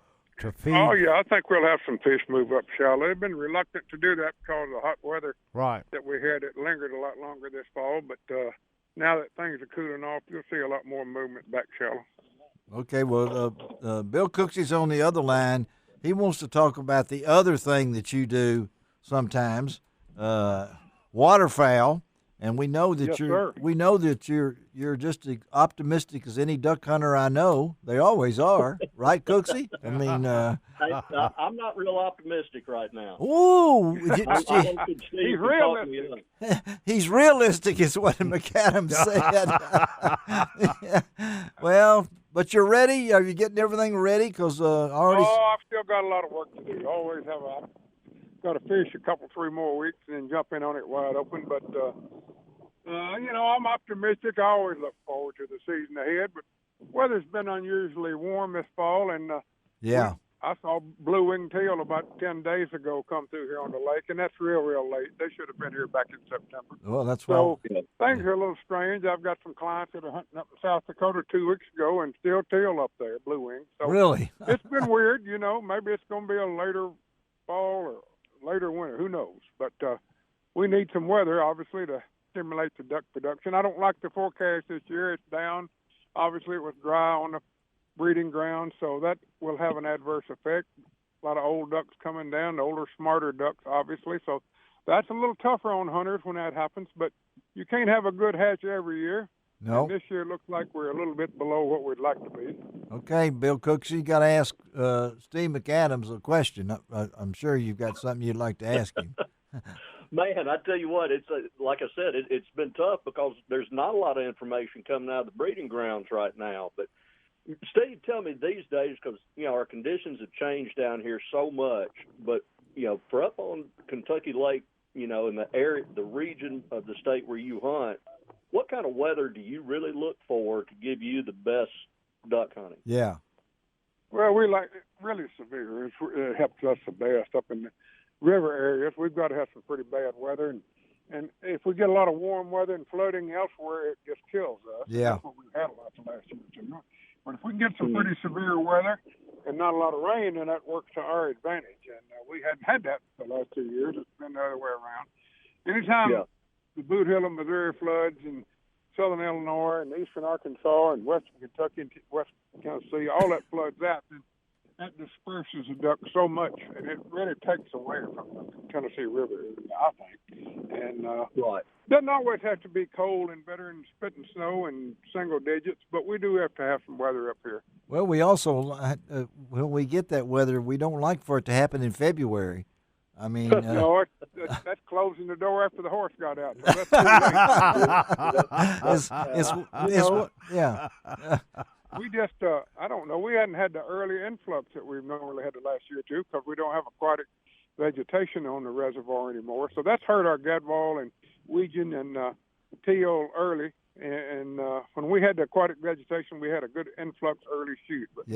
feed? Oh, yeah, I think we'll have some fish move up shallow. They've been reluctant to do that because of the hot weather that we had. It lingered a lot longer this fall, but now that things are cooling off, you'll see a lot more movement back shallow. Okay, well, Bill Cooksy's on the other line. He wants to talk about the other thing that you do sometimes, waterfowl, and we know that you're just as optimistic as any duck hunter I know. They always are, right, Cooksy? I mean, I'm not real optimistic right now. Ooh, He's realistic. He's realistic, is what Mcadams said. Well, but you're ready. Are you getting everything ready? Because already. Oh, I've still got a lot of work to do. Always have got to fish a couple, 3 more weeks and then jump in on it wide open. But, I'm optimistic. I always look forward to the season ahead. But weather's been unusually warm this fall. And I saw blue-winged teal about 10 days ago come through here on the lake, and that's real late. They should have been here back in September. Well, that's so things are a little strange. I've got some clients that are hunting up in South Dakota 2 weeks ago and still teal up there, blue-winged. So really? It's been weird, Maybe it's going to be a later fall or later winter. Who knows? But we need some weather, obviously, to stimulate the duck production. I don't like the forecast this year. It's down. Obviously, it was dry on the breeding ground, so that will have an adverse effect. A lot of old ducks coming down, the older, smarter ducks, obviously. So that's a little tougher on hunters when that happens, but you can't have a good hatch every year. No. And this year it looks like we're a little bit below what we'd like to be. Okay, Bill Cooksey, you got to ask Steve Mcadams a question. I'm sure you've got something you'd like to ask him. Man, I tell you what, it's like I said, it's been tough because there's not a lot of information coming out of the breeding grounds right now. But Steve, tell me these days, because our conditions have changed down here so much. But for up on Kentucky Lake, in the area, the region of the state where you hunt, what kind of weather do you really look for to give you the best duck hunting? Yeah. Well, we like it really severe. It helps us the best up in the river areas. We've got to have some pretty bad weather, and if we get a lot of warm weather and flooding elsewhere, it just kills us. Yeah. That's what we've had a lot the last year or two. But if we can get some pretty severe weather and not a lot of rain, then that works to our advantage. And we hadn't had that the last 2 years. It's been the other way around. Anytime the Boot Hill and Missouri floods in southern Illinois and eastern Arkansas and western Kentucky and western Tennessee, all that floods out, then that disperses the duck so much, and it really takes away from the Tennessee River area, I think. And doesn't always have to be cold and better and spitting snow and single digits, but we do have to have some weather up here. Well, we also, when we get that weather, we don't like for it to happen in February. I mean, no, that's closing the door after the horse got out. So that's we just, I don't know. We hadn't had the early influx that we've normally had the last year or two because we don't have aquatic vegetation on the reservoir anymore. So that's hurt our gadwall and Weegan and teal early. And when we had the aquatic vegetation, we had a good influx early shoot. But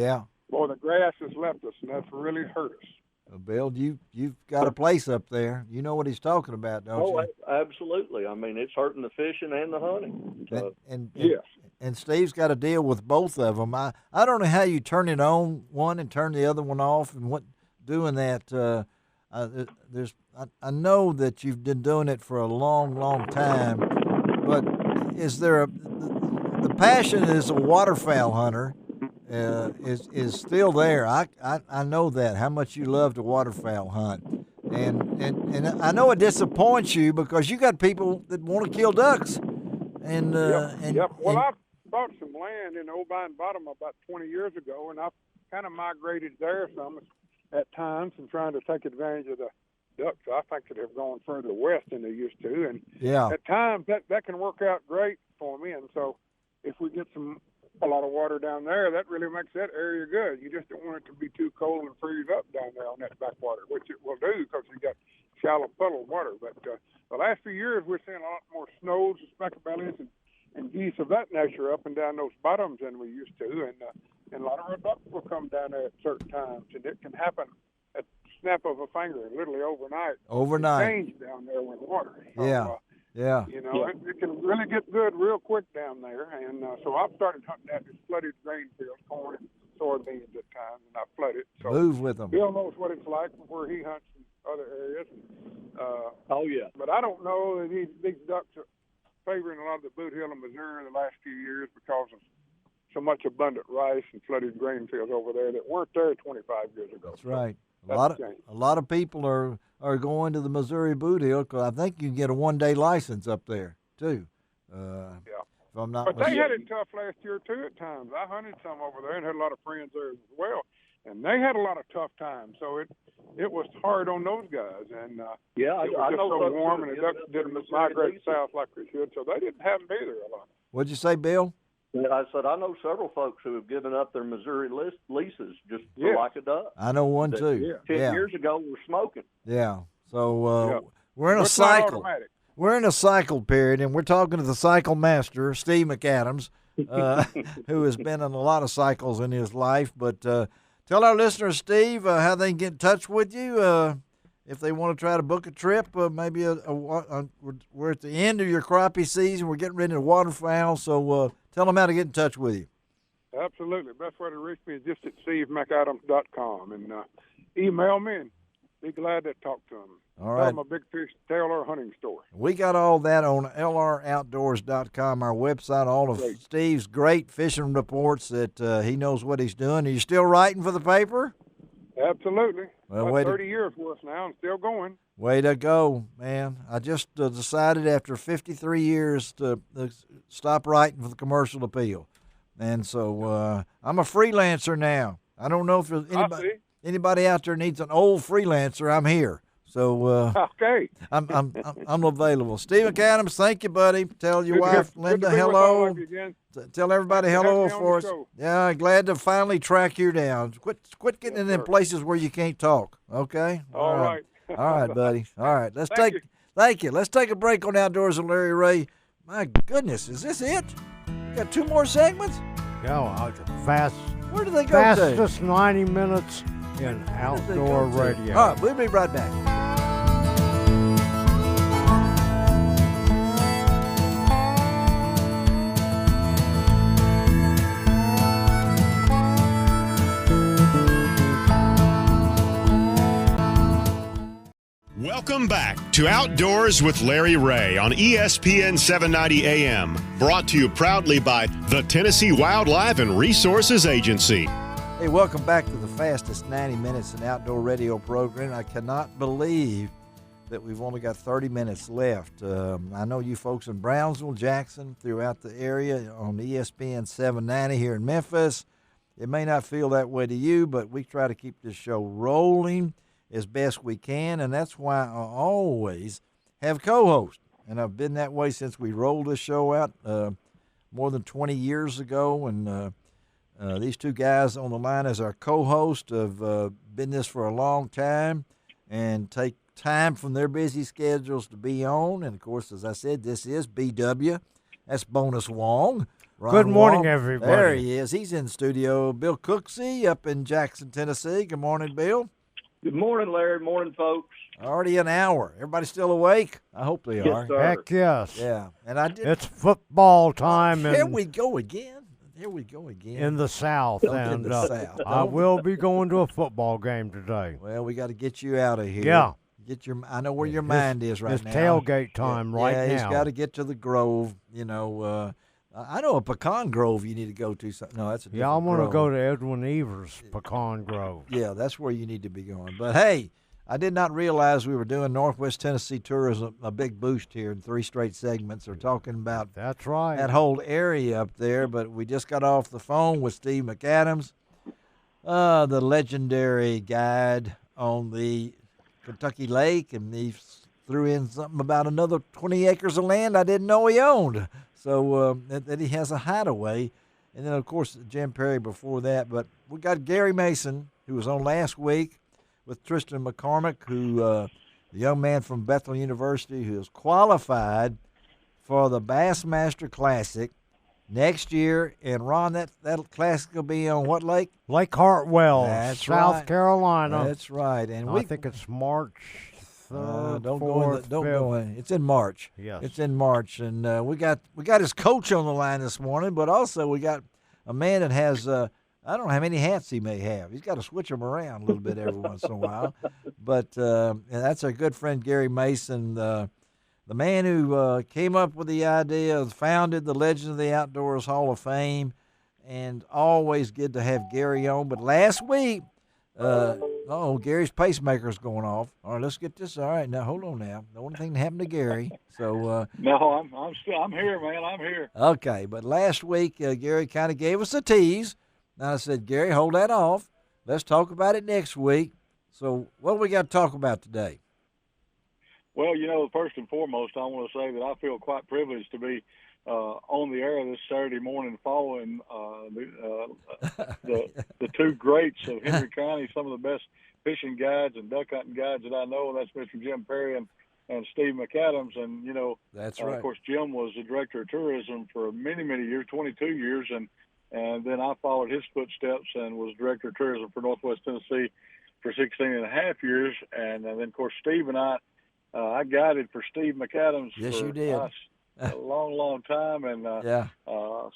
boy, the grass has left us, and that's really hurt us. Well, Bill, you've got a place up there. You know what he's talking about, don't you? Absolutely. I mean, it's hurting the fishing and the hunting. So. Yes. And Steve's got to deal with both of them. I don't know how you turn it on one and turn the other one off, and what doing that. I know that you've been doing it for a long, long time, but is there the passion as a waterfowl hunter is still there. I know that, how much you love to waterfowl hunt. And I know it disappoints you because you got people that want to kill ducks. Yep. Well, I bought some land in Obion Bottom about 20 years ago, and I've kind of migrated there some at times and trying to take advantage of the ducks. I think that have gone further west than they used to, and at times that can work out great for me. And so if we get a lot of water down there, that really makes that area good. You just don't want it to be too cold and freeze up down there on that backwater, which it will do because you got shallow puddled water. But the last few years, we're seeing a lot more snows and speckled bellies and geese of that nature up and down those bottoms than we used to. And a lot of our ducks will come down there at certain times, and it can happen at the snap of a finger, literally overnight. Change down there with water. So, yeah. You know, it can really get good real quick down there. And so I've started hunting that in flooded grain fields, corn and soybeans at times, and I flood it. So move with them. Bill knows what it's like where he hunts in other areas. But I don't know that these ducks are favoring a lot of the Boot Hill in Missouri the last few years because of so much abundant rice and flooded grain fields over there that weren't there 25 years ago. That's right. A lot of people are going to the Missouri Boot Hill because I think you can get a one-day license up there too. If I'm not but they had it tough last year too at times. I hunted some over there and had a lot of friends there as well, and they had a lot of tough times. So it was hard on those guys. And it was just so warm, and the ducks didn't migrate south like they should, so they didn't have them either a lot. What'd you say, Bill? I said, I know several folks who have given up their Missouri leases just for like a duck. I know one too. 10 years ago, we're smoking. Yeah. So we're in a cycle. We're in a cycle period, and we're talking to the cycle master, Steve Mcadams, who has been in a lot of cycles in his life. But tell our listeners, Steve, how they can get in touch with you if they want to try to book a trip. Maybe we're at the end of your crappie season. We're getting ready to waterfowl, so tell them how to get in touch with you. Absolutely. Best way to reach me is just at stevemcadams.com, and email me and be glad to talk to them. All right. I'm a big fish tailor hunting store. We got all that on lroutdoors.com, our website, all of Steve's great fishing reports that he knows what he's doing. Are you still writing for the paper? Absolutely. Well, 30 years for us now and still going. Way to go, man. I just decided after 53 years to stop writing for the commercial appeal. And so I'm a freelancer now. I don't know if there's anybody out there needs an old freelancer. I'm here. So okay. I'm available. Steve McAdams, thank you, buddy. Tell your wife Linda hello. Tell everybody hello for us. Yeah, glad to finally track you down. Quit getting in them places where you can't talk. Okay. All right. All right, buddy. All right. Thank you. Let's take a break on Outdoors with Larry Rea. My goodness, is this it? We got 2 more segments? Yeah, Where do they go to? Fastest 90 minutes in outdoor radio. All right, we'll be right back. Welcome back to Outdoors with Larry Rea on ESPN 790 AM, brought to you proudly by the Tennessee Wildlife and Resources Agency. Hey, welcome back to the fastest 90 minutes in outdoor radio program. I cannot believe that we've only got 30 minutes left. I know you folks in Brownsville, Jackson, throughout the area on ESPN 790 here in Memphis. It may not feel that way to you, but we try to keep this show rolling as best we can, and that's why I always have co-hosts. And I've been that way since we rolled this show out more than 20 years ago, and these 2 guys on the line as our co-host have been this for a long time and take time from their busy schedules to be on. And, of course, as I said, this is BW. That's Bonus Wong. Ron Good morning, Wong. everybody. There he is. He's in studio. Bill Cooksey up in Jackson, Tennessee. Good morning, Bill. Good morning, Larry. Morning, folks. Already an hour. Everybody still awake? I hope they are. Yes, sir. Heck yes. Yeah. And I did. It's football time Here in, we go again. Here we go again. in the South. In And the South. I will be going to a football game today. Well, we got to get you out of here. Yeah. I know where your mind is right It's now. tailgate time right yeah, now. he's got to get to the Grove. I know a pecan grove you need to go to. No, that's a Yeah, I different want to grove. go to Edwin Evers' Pecan Grove. Yeah, that's where you need to be going. But hey, I did not realize we were doing Northwest Tennessee tourism a big boost here in 3 straight segments. We're talking about That's right. that whole area up there. But we just got off the phone with Steve Mcadams, the legendary guide on the Kentucky Lake, and he threw in something about another 20 acres of land I didn't know he owned. So that he has a hideaway. And then, of course, Jim Perry before that. But we got Gary Mason, who was on last week with Tristan McCormick, who the young man from Bethel University who is qualified for the Bassmaster Classic next year. And, Ron, that classic will be on what lake? Lake Hartwell, That's South right. Carolina. That's right. And I think it's March 3rd, don't 4th, don't 5th. go in. It's in March. Yes. It's in March, and we got his coach on the line this morning, but also we got a man that has I don't know how many hats he may have. He's got to switch them around a little bit every once in a while. But and that's our good friend Gary Mason, the man who came up with the idea, founded the Legend of the Outdoors Hall of Fame, and always good to have Gary on. But last week. Gary's pacemaker's going off. All right, let's get this. All right, now hold on now. No one thing happened to Gary. So No, I'm here, man. I'm here. okay, but last week Gary kind of gave us a tease. And I said, Gary, hold that off. Let's talk about it next week. So what do we got to talk about today? Well, first and foremost, I want to say that I feel quite privileged to be on the air this Saturday morning following the 2 greats of Henry County, some of the best fishing guides and duck hunting guides that I know, and that's Mr. Jim Perry and Steve Mcadams. And, That's right. Of course, Jim was the director of tourism for many, many years, 22 years, and then I followed his footsteps and was director of tourism for Northwest Tennessee for 16 and a half years. And then, of course, Steve and I guided for Steve Mcadams Yes, for you did. a long, long time. And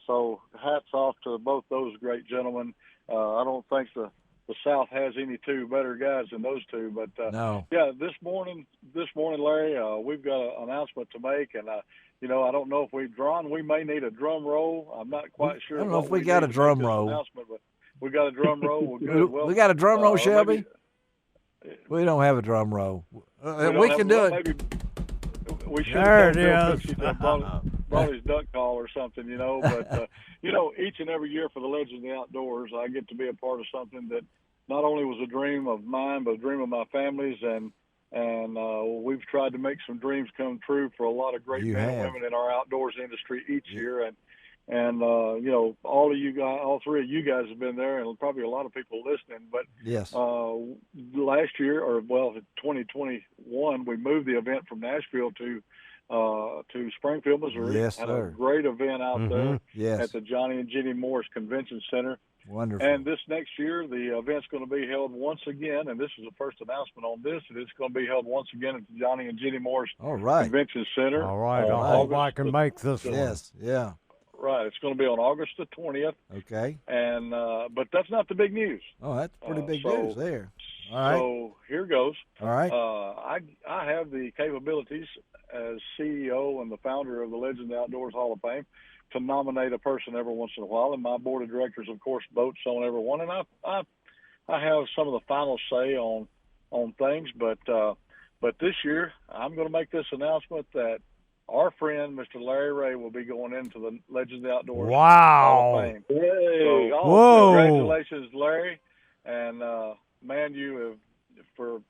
so hats off to both those great gentlemen. I don't think the South has any 2 better guys than those 2. But No. yeah, this morning, Larry, we've got an announcement to make, and I don't know if we've drawn. We may need a drum roll. I'm not quite sure. I don't know what if we got a need to drum make this roll. announcement, but we got a drum roll. We're good. Well, we got a drum roll, Shelby? maybe- We don't have a drum roll. we don't We have can a- do it. Maybe we should There have it Bill is. Cooksey brought his duck call or something, But each and every year for the Legend of the Outdoors, I get to be a part of something that not only was a dream of mine, but a dream of my family's, and we've tried to make some dreams come true for a lot of great You men have. and women in our outdoors industry each year, and all of you guys, all 3 of you guys have been there, and probably a lot of people listening. But Yes. last year, 2021, we moved the event from Nashville to Springfield, Missouri. Yes, Had sir. a great event out there Yes. at the Johnny and Jenny Morris Convention Center. Wonderful. And this next year, the event's going to be held once again, and this is the first announcement on this, and it's going to be held once again at the Johnny and Jenny Morris All right. Convention Center. All right, on I hope I August can the- make this one. Yes. Yeah. Right, it's going to be on August the 20th, Okay. and but that's not the big news. Oh, that's pretty big so- news there. All right. So here goes. All right. I have the capabilities as CEO and the founder of the Legend of the Outdoors Hall of Fame to nominate a person every once in a while, and my board of directors, of course, votes on everyone. And I have some of the final say on things, but this year I'm going to make this announcement that our friend Mr. Larry Rea will be going into the Legend of the Outdoors Hall Wow. of Fame. So, Whoa. congratulations, Larry, and man, you have for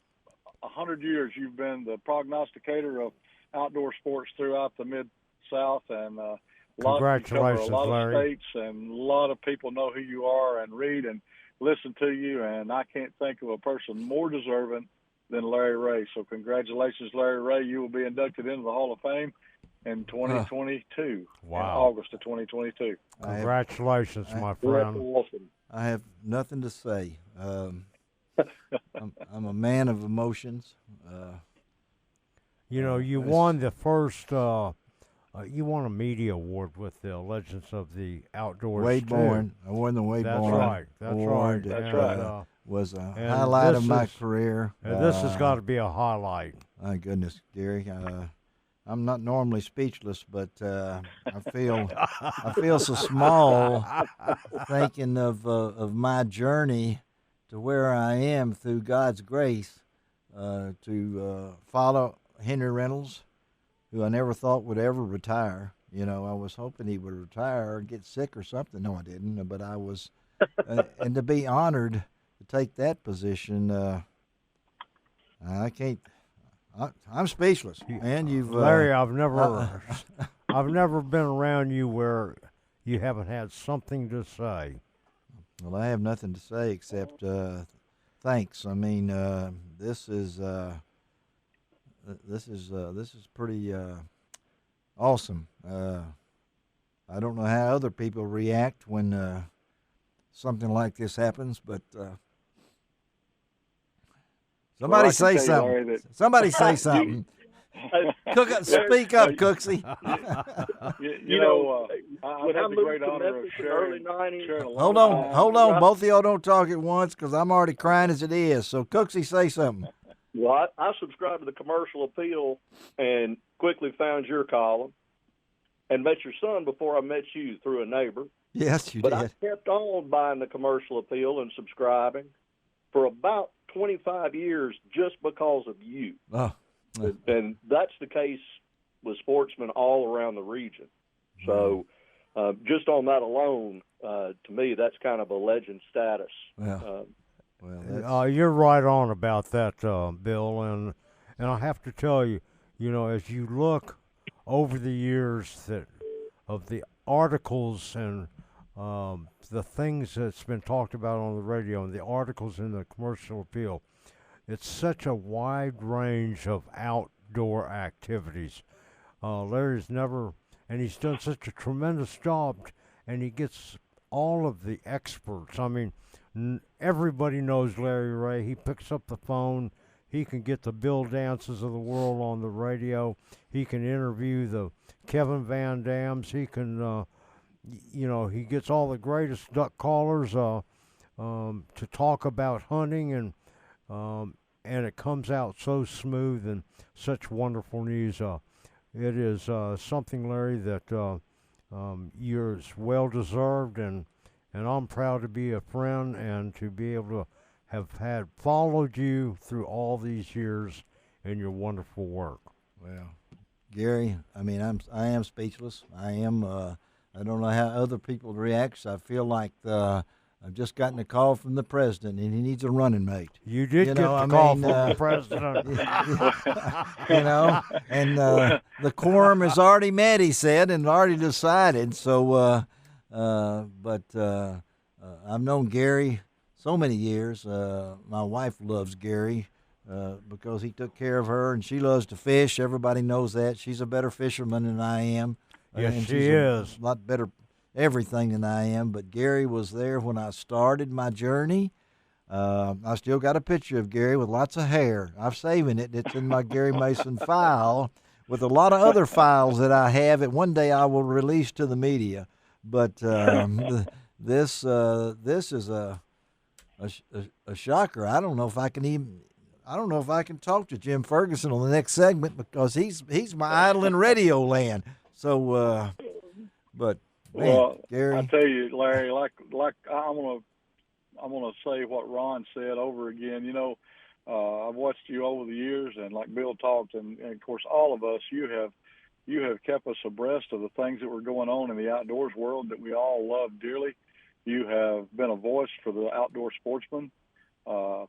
100 years you've been the prognosticator of outdoor sports throughout the Mid-South, and Congratulations, a lot Larry. of states, and a lot of people know who you are and read and listen to you, and I can't think of a person more deserving than Larry Rea. So congratulations, Larry Rea. You will be inducted into the Hall of Fame. in 2022. Wow. In August of 2022. Congratulations, my That's friend. awesome. I have nothing to say. I'm a man of emotions. You know, you won the first. You won a media award with the Legends of the Outdoors. Wade too. Bourne. I won the Wade That's Bourne right. That's award. right. That's And, right. Was a and highlight of this my is- career. And this has got to be a highlight. My goodness, Gary. I'm not normally speechless, but I feel so small thinking of my journey to where I am through God's grace to follow Henry Reynolds, who I never thought would ever retire. You know, I was hoping he would retire or get sick or something. No, I didn't, but I was, and to be honored to take that position, I can't. I'm speechless, man. Larry, I've never been around you where you haven't had something to say. Well, I have nothing to say except thanks. I mean, this is pretty awesome. I don't know how other people react when something like this happens, but somebody say something. Somebody say something. Speak up, Cooksey. You know, when I I've had the moved great to honor of Memphis in the sharing. early 90s, sharing a lot Hold of on, time. hold on. Both of y'all don't talk at once because I'm already crying as it is. So, Cooksey, say something. well, I subscribed to the Commercial Appeal and quickly found your column and met your son before I met you through a neighbor. Yes, you But did. I kept on buying the Commercial Appeal and subscribing for about 25 years just because of you. Oh, And that's the case with sportsmen all around the region. So just on that alone, to me, that's kind of a legend status. well, You're right on about that, Bill, and I have to tell you, you know, as you look over the years of the articles and the things that's been talked about on the radio and the articles in the Commercial Appeal, it's such a wide range of outdoor activities. Larry's never, and he's done such a tremendous job, and he gets all of the experts. I mean, everybody knows Larry Rea. He picks up the phone. He can get the Bill Dances of the world on the radio. He can interview the Kevin Van Dams. He can, he gets all the greatest duck callers to talk about hunting, and it comes out so smooth and such wonderful news. It is something, Larry, that yours well deserved, and I'm proud to be a friend and to be able to have followed you through all these years in your wonderful work. well, Gary, I mean, I am speechless. I am. I don't know how other people react. I feel like I've just gotten a call from the president, and he needs a running mate. You did You get know, the I call mean, from the president. You know, and the quorum is already met, he said, and already decided. So, but I've known Gary so many years. My wife loves Gary because he took care of her, and she loves to fish. Everybody knows that. She's a better fisherman than I am. Yes, and she she's is. a lot better everything than I am. But Gary was there when I started my journey. I still got a picture of Gary with lots of hair. I'm saving it. It's in my Gary Mason file with a lot of other files that I have that one day I will release to the media. But this is a shocker. I don't know if I can talk to Jim Ferguson on the next segment because he's my idol in radio land. So, but man, Well, Gary, I tell you, Larry, like I'm gonna say what Ron said over again. You know, I've watched you over the years, and like Bill talked, and of course all of us, you have kept us abreast of the things that were going on in the outdoors world that we all love dearly. You have been a voice for the outdoor sportsman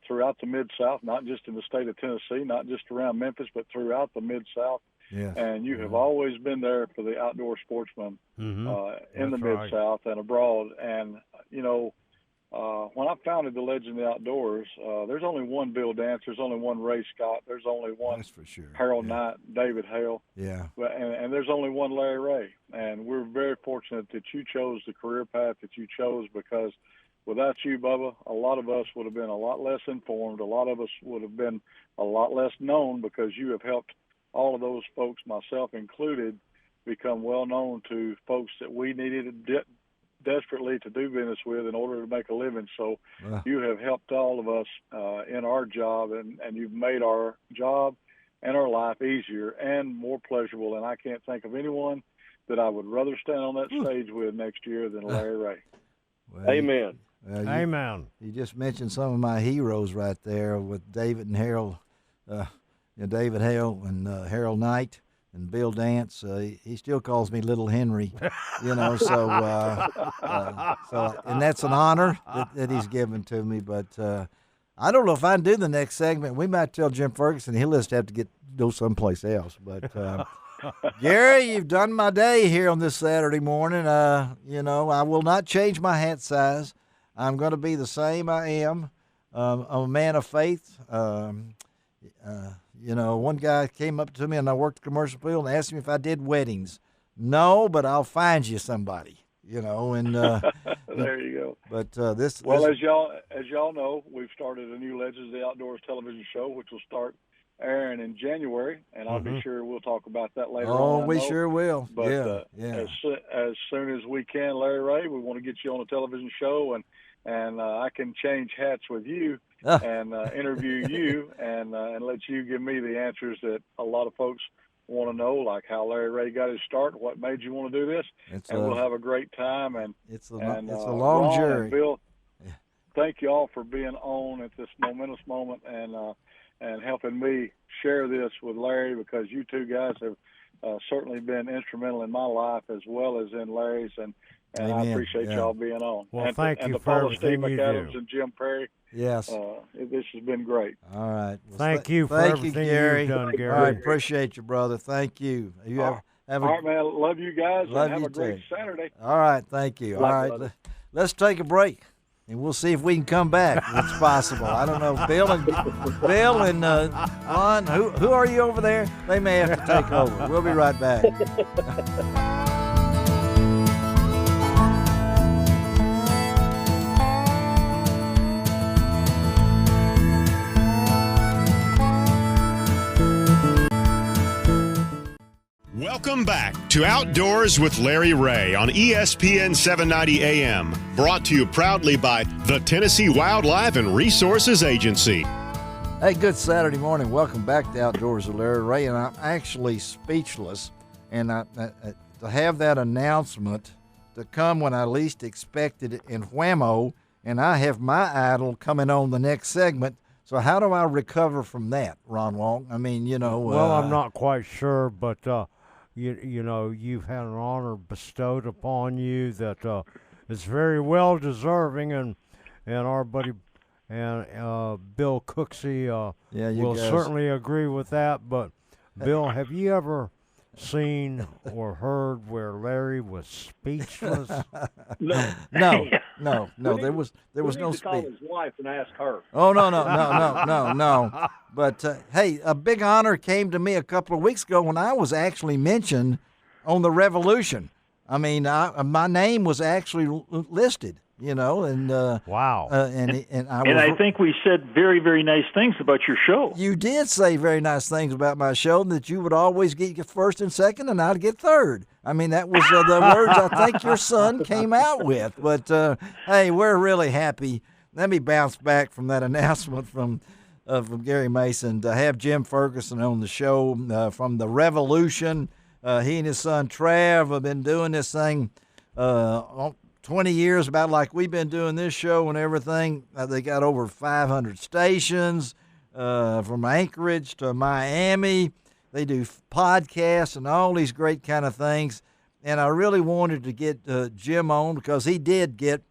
throughout the Mid-South, not just in the state of Tennessee, not just around Memphis, but throughout the Mid-South. yes. And you have always been there for the outdoor sportsman in the That's right. Mid-South and abroad. And, you know, when I founded the Legend of the Outdoors, there's only one Bill Dance, there's only one Ray Scott, there's only one That's for sure. Harold Knight, David Hale, Yeah. and there's only one Larry Ray. And we're very fortunate that you chose the career path that you chose, because without you, Bubba, a lot of us would have been a lot less informed. A lot of us would have been a lot less known, because you have helped all of those folks, myself included, become well known to folks that we needed desperately to do business with in order to make a living. So you have helped all of us in our job, and you've made our job and our life easier and more pleasurable. And I can't think of anyone that I would rather stand on that stage with next year than Larry Ray. Well, Amen. Amen. You just mentioned some of my heroes right there with David and Harold, David Hale and Harold Knight and Bill Dance. He still calls me Little Henry, so and that's an honor that he's given to me. But I don't know if I can do the next segment. We might tell Jim Ferguson he'll just have to go someplace else. But Gary, you've done my day here on this Saturday morning. I will not change my hat size. I'm going to be the same I am. I'm a man of faith. One guy came up to me, and I worked the commercial field, and asked me if I did weddings. No, but I'll find you somebody. And there you go. But as y'all know, we've started a new Legends of the Outdoors television show, which will start airing in January, and I'll be sure we'll talk about that later on. Oh, we sure will. But yeah. As soon as we can, Larry Ray, we want to get you on a television show, and I can change hats with you and interview you and let you give me the answers that a lot of folks want to know, like how Larry Ray got his start, what made you want to do this, we'll have a great time. And it's a long journey. Bill, thank you all for being on at this momentous moment and helping me share this with Larry, because you two guys have certainly been instrumental in my life as well as in Larry's, and I appreciate y'all being on. Well, and thank you to for follow Steve everything you Mcadams do. and Jim Perry. Yes. This has been great. All right. Well, thank you for everything you've done, Gary. All right, appreciate you, brother. Thank you. All right, man. Love you guys. Love and have you a great too. Saturday. All right, thank you. All right, let's take a break, and we'll see if we can come back. It's possible. I don't know. Bill and Ron, who are you over there? They may have to take over. We'll be right back. Welcome back to Outdoors with Larry Ray on ESPN 790 AM, brought to you proudly by the Tennessee Wildlife and Resources Agency. Hey, good Saturday morning. Welcome back to Outdoors with Larry Ray, and I'm actually speechless. And to have that announcement to come when I least expected it in Whammo, and I have my idol coming on the next segment. So how do I recover from that, Ron Wong? I mean, Well, I'm not quite sure, but you've had an honor bestowed upon you that is very well deserving, and our buddy and Bill Cooksey will certainly agree with that. But Bill, have you ever seen or heard where Larry was speechless? No. There was no speech. Call his wife and ask her. Oh no. But hey, a big honor came to me a couple of weeks ago when I was actually mentioned on the Revolution. I mean, my name was actually listed. And wow. I think we said very, very nice things about your show. You did say very nice things about my show, that you would always get first and second, and I'd get third. I mean, that was the words I think your son came out with. But hey, we're really happy. Let me bounce back from that announcement from Gary Mason to have Jim Ferguson on the show from the Revolution. He and his son Trav have been doing this thing 20 years, about like we've been doing this show and everything. They got over 500 stations from Anchorage to Miami. They do podcasts and all these great kind of things. And I really wanted to get Jim on because he did get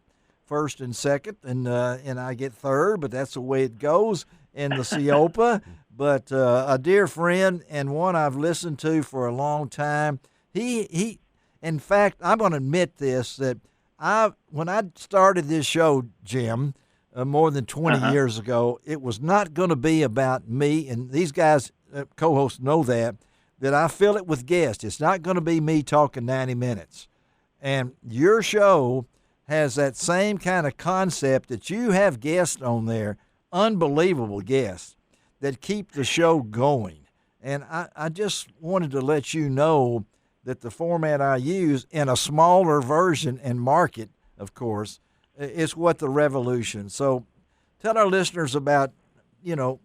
first and second, and I get third, but that's the way it goes in the CIOPA. But a dear friend and one I've listened to for a long time. He in fact, I'm going to admit this, that when I started this show, Jim, more than 20 years ago, it was not going to be about me, and these guys, co-hosts, know that I fill it with guests. It's not going to be me talking 90 minutes. And your show has that same kind of concept that you have guests on there, unbelievable guests, that keep the show going. And I just wanted to let you know that the format I use in a smaller version and market, of course, is what the revolution. So tell our listeners about,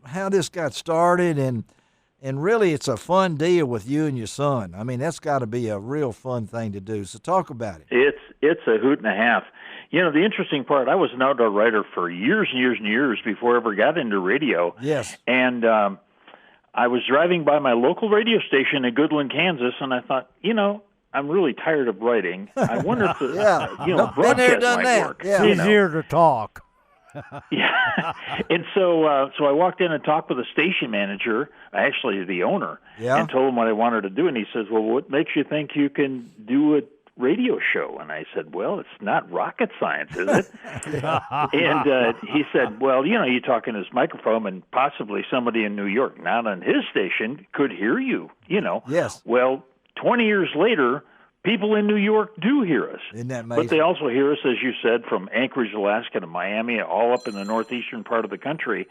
how this got started, and really it's a fun deal with you and your son. I mean, that's got to be a real fun thing to do. So talk about it. It's a hoot and a half. The interesting part, I was an outdoor writer for years and years and years before I ever got into radio. Yes. And I was driving by my local radio station in Goodland, Kansas, and I thought, I'm really tired of writing. I wonder if broadcast might work. Yeah. It's easier to talk. Yeah. And so I walked in and talked with the station manager, actually the owner, and told him what I wanted to do. And he says, well, what makes you think you can do a radio show? And I said, well, it's not rocket science, is it? And he said, well, you talk in this microphone, and possibly somebody in New York, not on his station, could hear you, Yes. Well, 20 years later, people in New York do hear us. Isn't that amazing? But they also hear us, as you said, from Anchorage, Alaska to Miami, all up in the northeastern part of the country.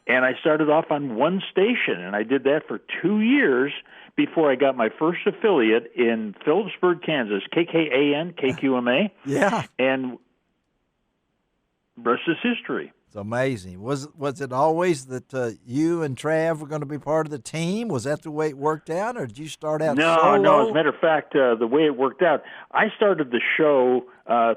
And I started off on one station, and I did that for 2 years before I got my first affiliate in Phillipsburg, Kansas, KKAN, KQMA. Yeah. And the rest is history. It's amazing. Was it always that you and Trav were going to be part of the team? Was that the way it worked out, or did you start out solo? No. As a matter of fact, the way it worked out, I started the show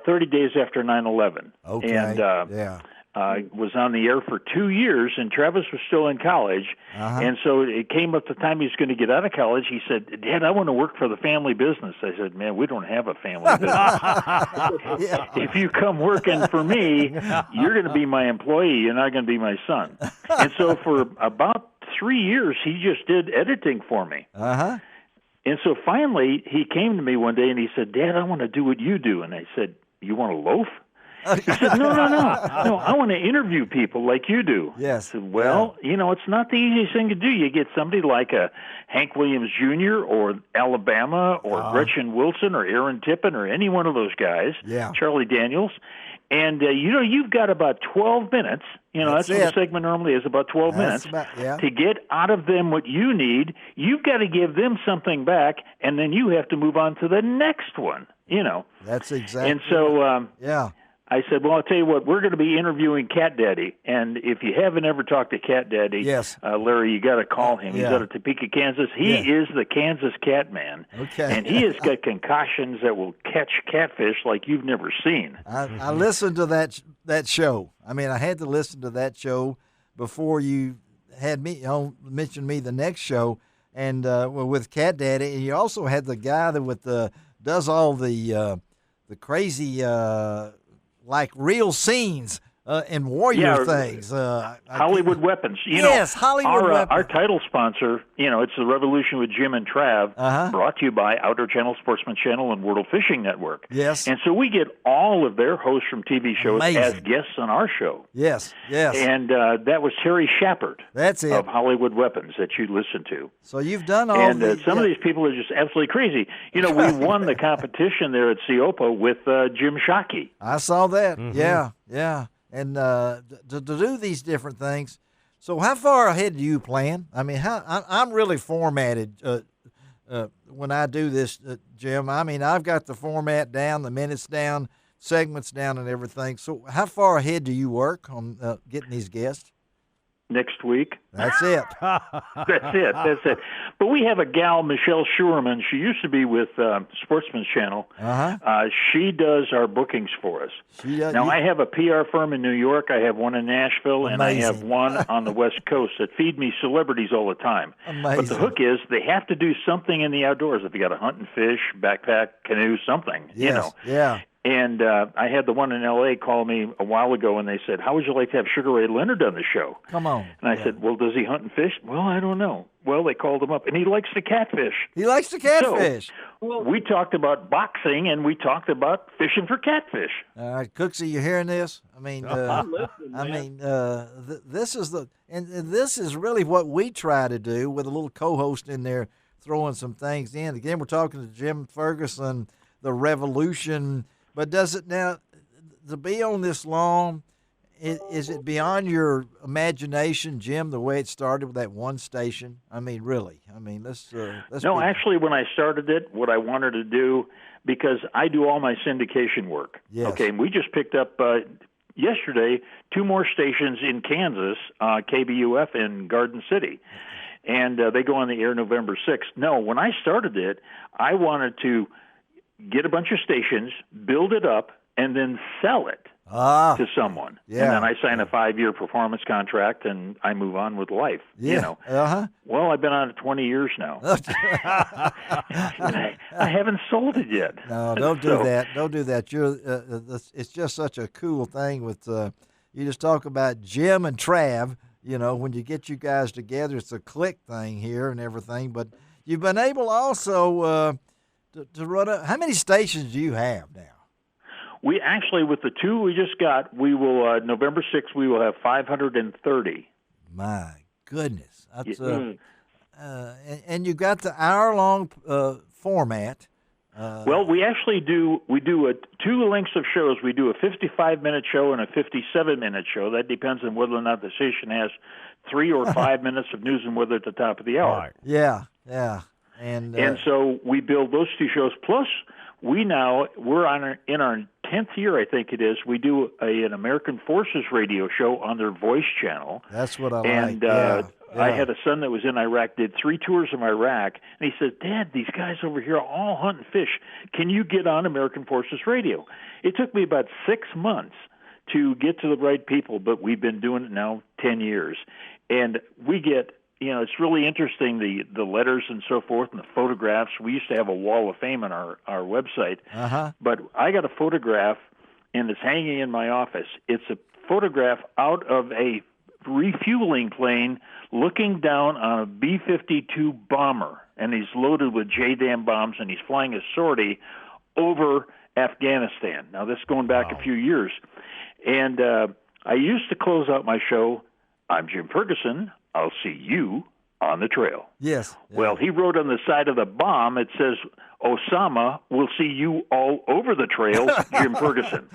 30 days after 9/11. Okay. And yeah. was on the air for 2 years, and Travis was still in college. And so it came up the time he was going to get out of college. He said, Dad, I want to work for the family business. I said, man, we don't have a family business. If you come working for me, you're going to be my employee. You're not going to be my son. And so for about 3 years, he just did editing for me. And so finally, he came to me one day, and he said, Dad, I want to do what you do. And I said, you want to loaf? He said, no, I want to interview people like you do. Yes. I said, well, it's not the easiest thing to do. You get somebody like a Hank Williams Jr. or Alabama or Gretchen Wilson or Aaron Tippin or any one of those guys, Charlie Daniels, and, you've got about 12 minutes. That's what the segment normally is, about 12 minutes. To get out of them what you need, you've got to give them something back, and then you have to move on to the next one, That's exactly. And so, I said, well, I'll tell you what, we're going to be interviewing Cat Daddy, and if you haven't ever talked to Cat Daddy, Larry, you got to call him. He's out of Topeka, Kansas. He is the Kansas Cat Man, and he has got concoctions that will catch catfish like you've never seen. I listened to that show. I mean, I had to listen to that show before you had me mention me the next show, and with Cat Daddy, and you also had the guy that does all the crazy. Like real scenes and warrior things. Hollywood Weapons. Hollywood Weapons. Our title sponsor, it's The Revolution with Jim and Trav, brought to you by Outdoor Channel, Sportsman Channel, and World Fishing Network. Yes. And so we get all of their hosts from TV shows as guests on our show. Yes. And that was Terry Shepard. That's it. Of Hollywood Weapons that you listen to. So you've done all and some of these people are just absolutely crazy. We won the competition there at Siopa with Jim Shockey. I saw that. Yeah. And to do these different things. So how far ahead do you plan? I mean, I'm really formatted when I do this, Jim. I mean, I've got the format down, the minutes down, segments down, and everything. So how far ahead do you work on getting these guests? Next week. That's it. That's it. But we have a gal, Michelle Schurman. She used to be with Sportsman's Channel. She does our bookings for us. I have a PR firm in New York. I have one in Nashville, and I have one on the West Coast that feed me celebrities all the time. Amazing. But the hook is they have to do something in the outdoors. If you got to hunt and fish, backpack, canoe, something. Yeah. And I had the one in L.A. call me a while ago, and they said, how would you like to have Sugar Ray Leonard on the show? Come on. And I said, well, does he hunt and fish? Well, I don't know. Well, they called him up, and he likes to catfish. He likes to catfish. So, we talked about boxing, and we talked about fishing for catfish. All right, Cooksey, you hearing this? I mean, this is this is really what we try to do with a little co-host in there throwing some things in. Again, we're talking to Jim Ferguson, the Revolution. But does it now, to be on this long, is it beyond your imagination, Jim, the way it started with that one station? I mean, really. I mean, let's No, actually, when I started it, what I wanted to do, because I do all my syndication work. Yes. Okay, and we just picked up yesterday 2 more stations in Kansas, KBUF in Garden City. And they go on the air November 6th. No, when I started it, I wanted to get a bunch of stations, build it up, and then sell it to someone. Yeah. And then I sign a 5-year performance contract, and I move on with life. Yeah. You know. Uh-huh. Well, I've been on it 20 years now. I haven't sold it yet. No, don't do that. Don't do that. It's just such a cool thing with you just talk about Jim and Trav. You know, when you get you guys together, it's a click thing here and everything. But you've been able also to run how many stations do you have now? We actually, with the 2 we just got, we will November 6th. We will have 530. My goodness, that's and you got the hour-long format. Well, we actually do. We do 2 lengths of shows. We do a 55-minute show and a 57-minute show. That depends on whether or not the station has 3 or 5 minutes of news and weather at the top of the hour. Right. Yeah. And so we build those 2 shows. Plus, we're in our 10th year, I think it is. We do an American Forces radio show on their Voice channel. That's what I like. And I had a son that was in Iraq, did 3 tours of Iraq, and he said, Dad, these guys over here all hunt and fish. Can you get on American Forces Radio? It took me about 6 months to get to the right people, but we've been doing it now 10 years. And we get, it's really interesting, the letters and so forth and the photographs. We used to have a wall of fame on our website. Uh-huh. But I got a photograph, and it's hanging in my office. It's a photograph out of a refueling plane looking down on a B-52 bomber, and he's loaded with JDAM bombs, and he's flying a sortie over Afghanistan. Now, this is going back a few years. And I used to close out my show, I'm Jim Ferguson. I'll see you on the trail. Yes. Yeah. Well, he wrote on the side of the bomb, it says, Osama will see you all over the trail, Jim Ferguson.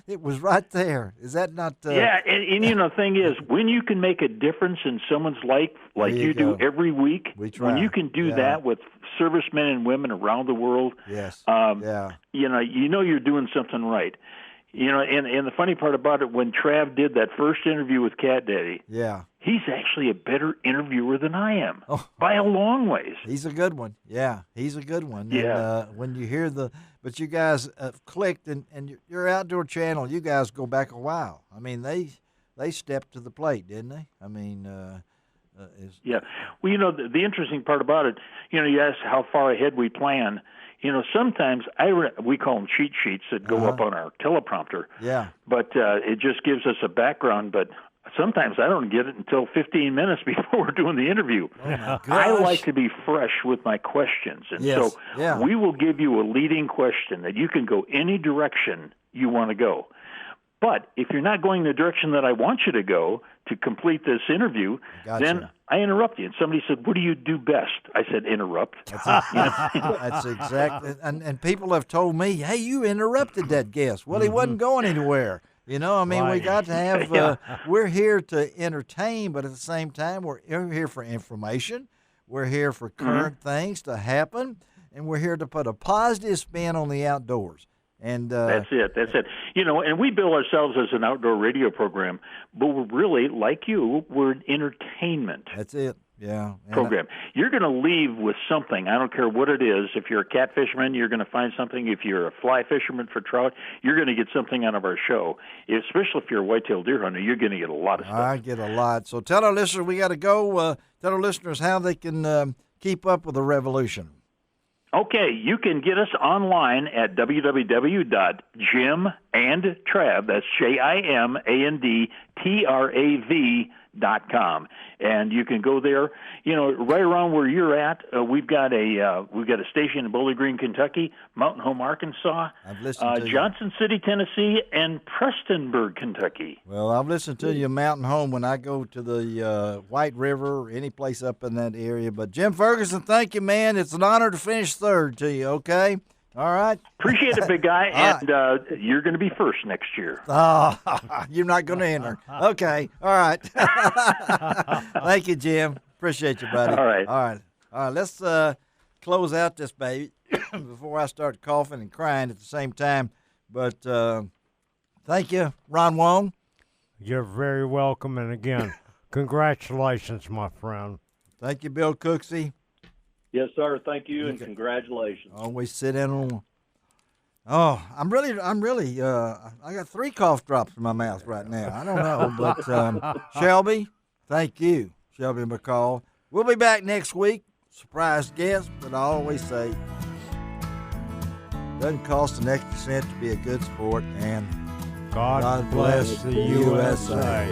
It was right there. Is that not? Yeah, and the thing is, when you can make a difference in someone's life, like you do every week, when you can do that with servicemen and women around the world, yes, you know you're doing something right. And the funny part about it, when Trav did that first interview with Cat Daddy, he's actually a better interviewer than I am by a long ways. He's a good one. Yeah, he's a good one. Yeah. And, when you hear but you guys clicked, and your outdoor channel, you guys go back a while. I mean, they stepped to the plate, didn't they? I mean, yeah. Well, the interesting part about it, you asked how far ahead we plan. Sometimes we call them cheat sheets that go up on our teleprompter. Yeah. But it just gives us a background. But sometimes I don't get it until 15 minutes before we're doing the interview. Oh my gosh. I like to be fresh with my questions. And so we will give you a leading question that you can go any direction you want to go. But if you're not going the direction that I want you to go to complete this interview, then I interrupt you. And somebody said, what do you do best? I said, interrupt. That's exactly. And people have told me, hey, you interrupted that guest. Well, he wasn't going anywhere. We got to have, we're here to entertain, but at the same time, we're here for information. We're here for current things to happen, and we're here to put a positive spin on the outdoors. And that's it. And we bill ourselves as an outdoor radio program, but we're really, like you, we're an entertainment. That's it. Yeah. Program. You're going to leave with something. I don't care what it is. If you're a cat fisherman, you're going to find something. If you're a fly fisherman for trout, you're going to get something out of our show. Especially if you're a whitetail deer hunter, you're going to get a lot of stuff. I get a lot. So tell our listeners we got to go. Tell our listeners how they can keep up with the revolution. Okay, you can get us online at www.jimandtrav, that's JIMANDTRAV.com, and you can go there. Right around where you're at, we've got a station in Bowling Green, Kentucky, Mountain Home, Arkansas, I've listened to Johnson City, Tennessee, and Prestonburg, Kentucky. Well, I've listened to you, Mountain Home, when I go to the White River or any place up in that area. But Jim Ferguson, thank you, man. It's an honor to finish third to you. Okay. All right. Appreciate it, big guy. And you're going to be first next year. Oh, you're not going to enter. Okay. All right. Thank you, Jim. Appreciate you, buddy. All right. All right. All right. Let's close out this baby before I start coughing and crying at the same time. But thank you, Ron Wong. You're very welcome. And again, congratulations, my friend. Thank you, Bill Cooksey. Yes, sir. Thank you, and congratulations. Always sit in on. Oh, I'm really. I got 3 cough drops in my mouth right now. I don't know, but Shelby, thank you, Shelby McCall. We'll be back next week. Surprise guest, but I always say, doesn't cost an extra cent to be a good sport, and God bless the USA.